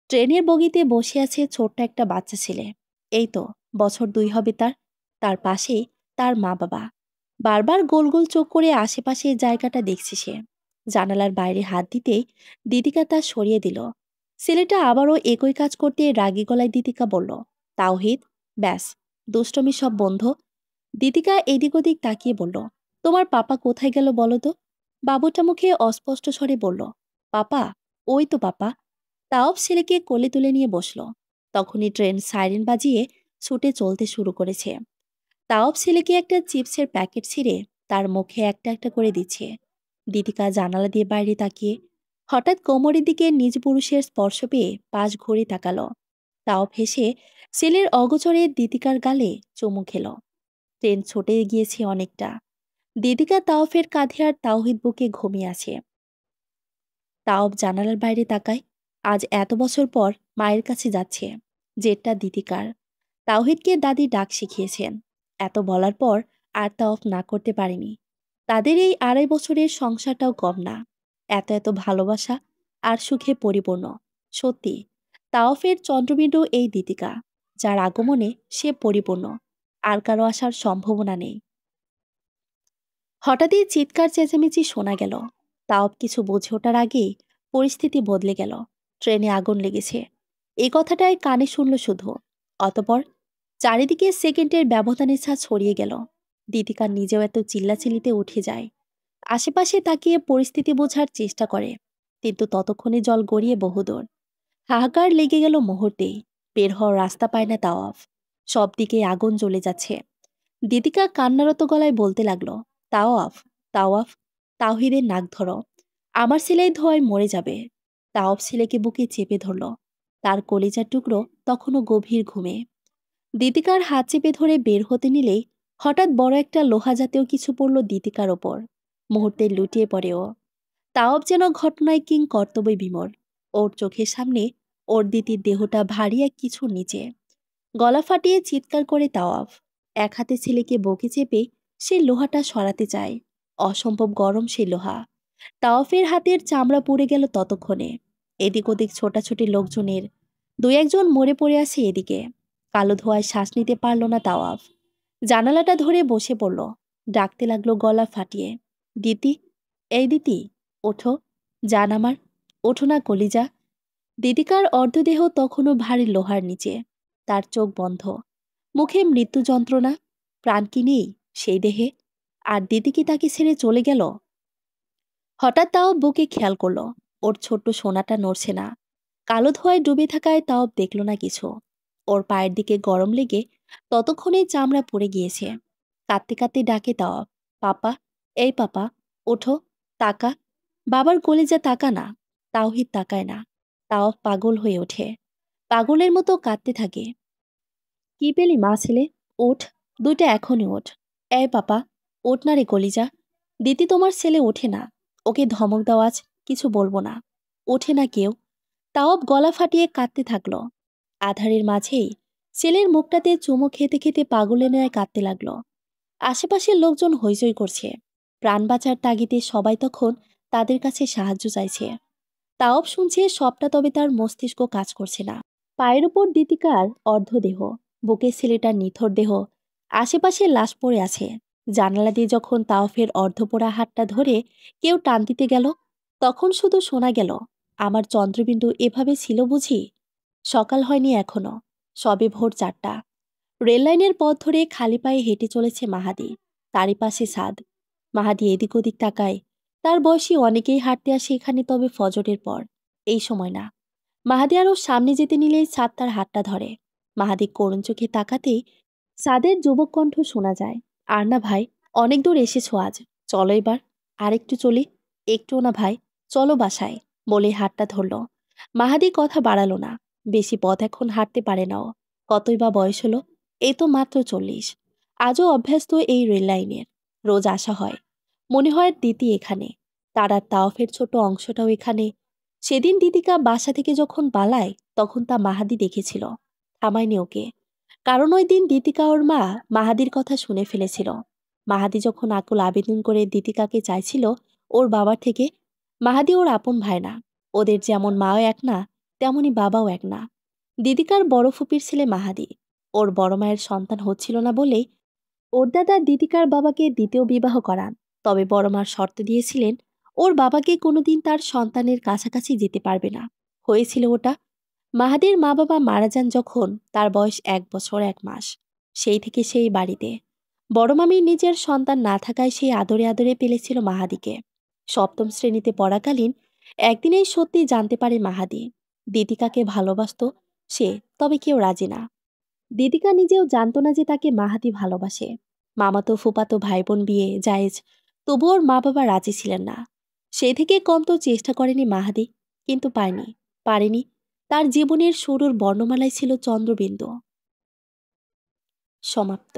A: ট্রেনের বগিতে বসে আছে ছোট্ট একটা বাচ্চা ছেলে। এই তো বছর 2 হবে তার। তার পাশেই তার মা বাবা। বারবার গোল গোল চোখ করে আশেপাশের জায়গাটা দেখছে সে। জানালার বাইরে হাত দিতেই দিদিকা তা সরিয়ে দিল। ছেলেটা আবারও একই কাজ করতে রাগী গলায় দিদিকা বলল, তাওহিদ, ব্যাস, দুষ্টমি সব বন্ধ। দিদিকা এদিক ওদিক তাকিয়ে বলল, তোমার পাপা কোথায় গেল বলো তো? বাবুটা মুখে অস্পষ্ট স্বরে বলল, পাপা? ওই তো পাপা। তাওফ ছেলেকে কোলে তুলে নিয়ে বসল। তখনই ট্রেন সাইরেন বাজিয়ে ছুটে চলতে শুরু করেছে। তাওফ ছেলেকে একটা চিপসের প্যাকেট ছিঁড়ে তার মুখে একটা একটা করে দিচ্ছে। দিদিকা জানালা দিয়ে বাইরে তাকিয়ে হঠাৎ কোমরের দিকে নিজ পুরুষের স্পর্শ পেয়ে পাশ ঘুরে তাকালো। তাওফ হেসে ছেলের অগোচরে দিদিকার গালে চুমু খেল। ট্রেন ছুটে গিয়েছে অনেকটা। দিদিকা তাওফের কাঁধে আর তাওহিদ বুকে ঘুমিয়ে আছে। তাওফ জানালার বাইরে তাকায়। আজ এত বছর পর মায়ের কাছে যাচ্ছে, যেটা দিদিকার। তাওহিদকে দাদি ডাক শিখিয়েছেন। এত বলার পর আর তাওফ না করতে পারেনি। তাদের এই 2.5 বছরের সংসারটাও কম না। এত এত ভালোবাসা আর সুখে পরিপূর্ণ। সত্যি, তাওফের চন্দ্রবিন্দু এই দিদিকা, যার আগমনে সে পরিপূর্ণ। আর কারো আসার সম্ভাবনা নেই। হঠাৎই চিৎকার চেঁচামেচি শোনা গেল। তাওপ কিছু বুঝে ওঠার আগেই পরিস্থিতি বদলে গেল। ট্রেনে আগুন লেগেছে, এই কথাটাই কানে শুনল শুধু। অতপর চারিদিকে সেকেন্ডের ব্যবধানে ছাড় ছড়িয়ে গেল। দীপিকা নিজেও এত চিল্লাচিল্লিতে উঠে যায়। আশেপাশে তাকিয়ে পরিস্থিতি বোঝার চেষ্টা করে, কিন্তু ততক্ষণে জল গড়িয়ে বহুদূর। হাহাকার লেগে গেল মুহূর্তেই। বের হওয়ার রাস্তা পায় না তাওয়াফ। সব দিকে আগুন জ্বলে যাচ্ছে। দিদিকা কান্নারত গলায় বলতে লাগলো, তাওয়াফ, তাওয়াফ, তাওহিদের নাক ধরো, আমার ছেলেই ধোয়ায় মরে যাবে। তাওয়াফ ছেলেকে বুকে চেপে ধরল। তার কলিজার টুকরো তখনও গভীর ঘুমে। দিদিকার হাত চেপে ধরে বের হতে নিলেই হঠাৎ বড় একটা লোহা জাতীয় কিছু পড়ল দিদিকার ওপর। মুহূর্তে লুটিয়ে পড়ে ও। তাওয়াফ যেন ঘটনায় কিং কর্তব্যে বিমর। ওর চোখের সামনে ওর দিদির দেহটা ভারী এক কিছুর নিচে। গলা ফাটিয়ে চিৎকার করে তাওয়াফ। এক হাতে ছেলেকে বুকে চেপে সে লোহাটা সরাতে চায়। অসম্ভব গরম সে লোহা। তাওয়াফের হাতের চামড়া পুড়ে গেল ততক্ষণে। এদিক ওদিক ছোটাছুটি লোকজনের। 2-1 জন মরে পড়ে আছে এদিকে। কালো ধোঁয়ায় শ্বাস নিতে পারল না তাওয়াফ। জানালাটা ধরে বসে পড়ল। ডাকতে লাগলো গলা ফাটিয়ে, দিতি, এই দিতি, ওঠো, জান আমার, ওঠো না কলিজা। দিদিকার অর্ধদেহ তখনও ভারী লোহার নিচে। তার চোখ বন্ধ, মুখে মৃত্যু যন্ত্রণা। প্রাণ কি নেই সেই দেহে? আর দিদি কি তাকে ছেড়ে চলে গেল? হঠাৎ তাও বুকে খেয়াল করল, ওর ছোট্ট সোনাটা নড়ছে না। কালো ধোঁয়ায় ডুবে থাকায় তাওব দেখল না কিছু। ওর পায়ের দিকে গরম লেগে ততক্ষণে চামড়া পড়ে গিয়েছে। কাঁদতে কাঁদতে ডাকে তাওব, পাপা, এই পাপা, ওঠো, তাকা। বাবার কলিজা তাকা না। তাওহিদ তাকায় না। তাওব পাগল হয়ে ওঠে, পাগলের মতো কাঁদতে থাকে। কি পেলি মা ছেলে? ওঠ, দুইটা এখনই ওঠ। এই পাপা, ওঠ না রে কলিজা। দিতি তোমার ছেলে ওঠে না। ওকে ধমক দাও আজ, কিছু বলবো না। ওঠে না কেউ। তাওব গলা ফাটিয়ে কাঁদতে থাকলো। আধারের মাঝেই ছেলের মুখটাতে চুমু খেতে খেতে পাগলের ন্যায় কাঁদতে লাগলো। আশেপাশের লোকজন হইচই করছে। প্রাণ বাঁচার তাগিদে সবাই তখন তাদের কাছে সাহায্য চাইছে। তাওব শুনছে সবটা, তবে তার মস্তিষ্ক কাজ করছে না। পায়ের উপর দীতিকার অর্ধদেহ, বুকে ছেলেটার নিথর দেহ, আশেপাশে লাশ পড়ে আছে। জানালা দিয়ে যখন তাওফের অর্ধপোড়া হাতটা ধরে কেউ টান দিতে গেল, তখন শুধু শোনা গেল, আমার চন্দ্রবিন্দু এভাবে ছিল বুঝি? সকাল হয়নি এখনো, সবে ভোর 4টা। রেললাইনের পথ ধরে খালি পায়ে হেঁটে চলেছে মাহাদি। তারই পাশে সাদ। মাহাদি এদিক ওদিক তাকায়। তার বয়সী অনেকেই হাঁটতে আসে এখানে, তবে ফজরের পর, এই সময় না। মাহাদি আরও সামনে যেতে নিলেই সাদ তার হাতটা ধরে। মাহাদি করুণ চোখে তাকাতেই সাদের যুবক কণ্ঠ শোনা যায়, আর না ভাই, অনেক দূর এসেছো আজ, চলো এবার। আর একটু চলি। একটুও না ভাই, চলো বাসায়, বলে হাতটা ধরল। মাহাদি কথা বাড়ালো না। বেশি পথ এখন হাঁটতে পারে না ও। কতই বা বয়স হলো? এই তো মাত্র 40। আজও অভ্যস্ত এই রেল লাইনের। রোজ আসা হয়। মনে হয় দিতি এখানে। তার আর তাওফের ছোট অংশটাও এখানে। সেদিন দিদিকা বাসা থেকে যখন পালায়, তখন তা মাহাদি দেখেছিল। থামায়নি ওকে। কারণ ওই দিন দিতিকা ওর মা মাহাদির কথা শুনে ফেলেছিল। মাহাদি যখন আকুল আবেদন করে দিতিকাকে চাইছিল ওর বাবার থেকে, মাহাদি ওর আপন ভাই না। ওদের যেমন মাও এক না, তেমনি বাবাও এক না। দিদিকার বড় ফুপির ছেলে মাহাদি। ওর বড় মায়ের সন্তান হচ্ছিল না বলেই ওর দাদা দিতিকার বাবাকে দ্বিতীয় বিবাহ করান। তবে বড় মার শর্ত দিয়েছিলেন, ওর বাবাকে কোনোদিন তার সন্তানের কাছাকাছি যেতে পারবে না। হয়েছিল ওটা। মাহাদির মা বাবা মারা যান যখন তার বয়স 1 বছর 1 মাস। সেই থেকে সেই বাড়িতে বড় মামির নিজের সন্তান না থাকায় সেই আদরে আদরে পেলেছিল মাহাদিকে। সপ্তম শ্রেণীতে পড়াকালীন একদিনেই সত্যি জানতে পারে মাহাদি দিদিকাকে ভালোবাসত সে, তবে কেউ রাজি না। দিদিকা নিজেও জানতো না যে তাকে মাহাদি ভালোবাসে। মামাতো ফুপাতো ভাই বোন বিয়ে জায়েজ, তবু ওর মা বাবা রাজি ছিলেন না। সেই থেকে কম তো চেষ্টা করেনি মাহাদি, কিন্তু পায়নি, পারেনি। তার জীবনের শুরুর বর্ণমালায় ছিল চন্দ্রবিন্দু। সমাপ্ত।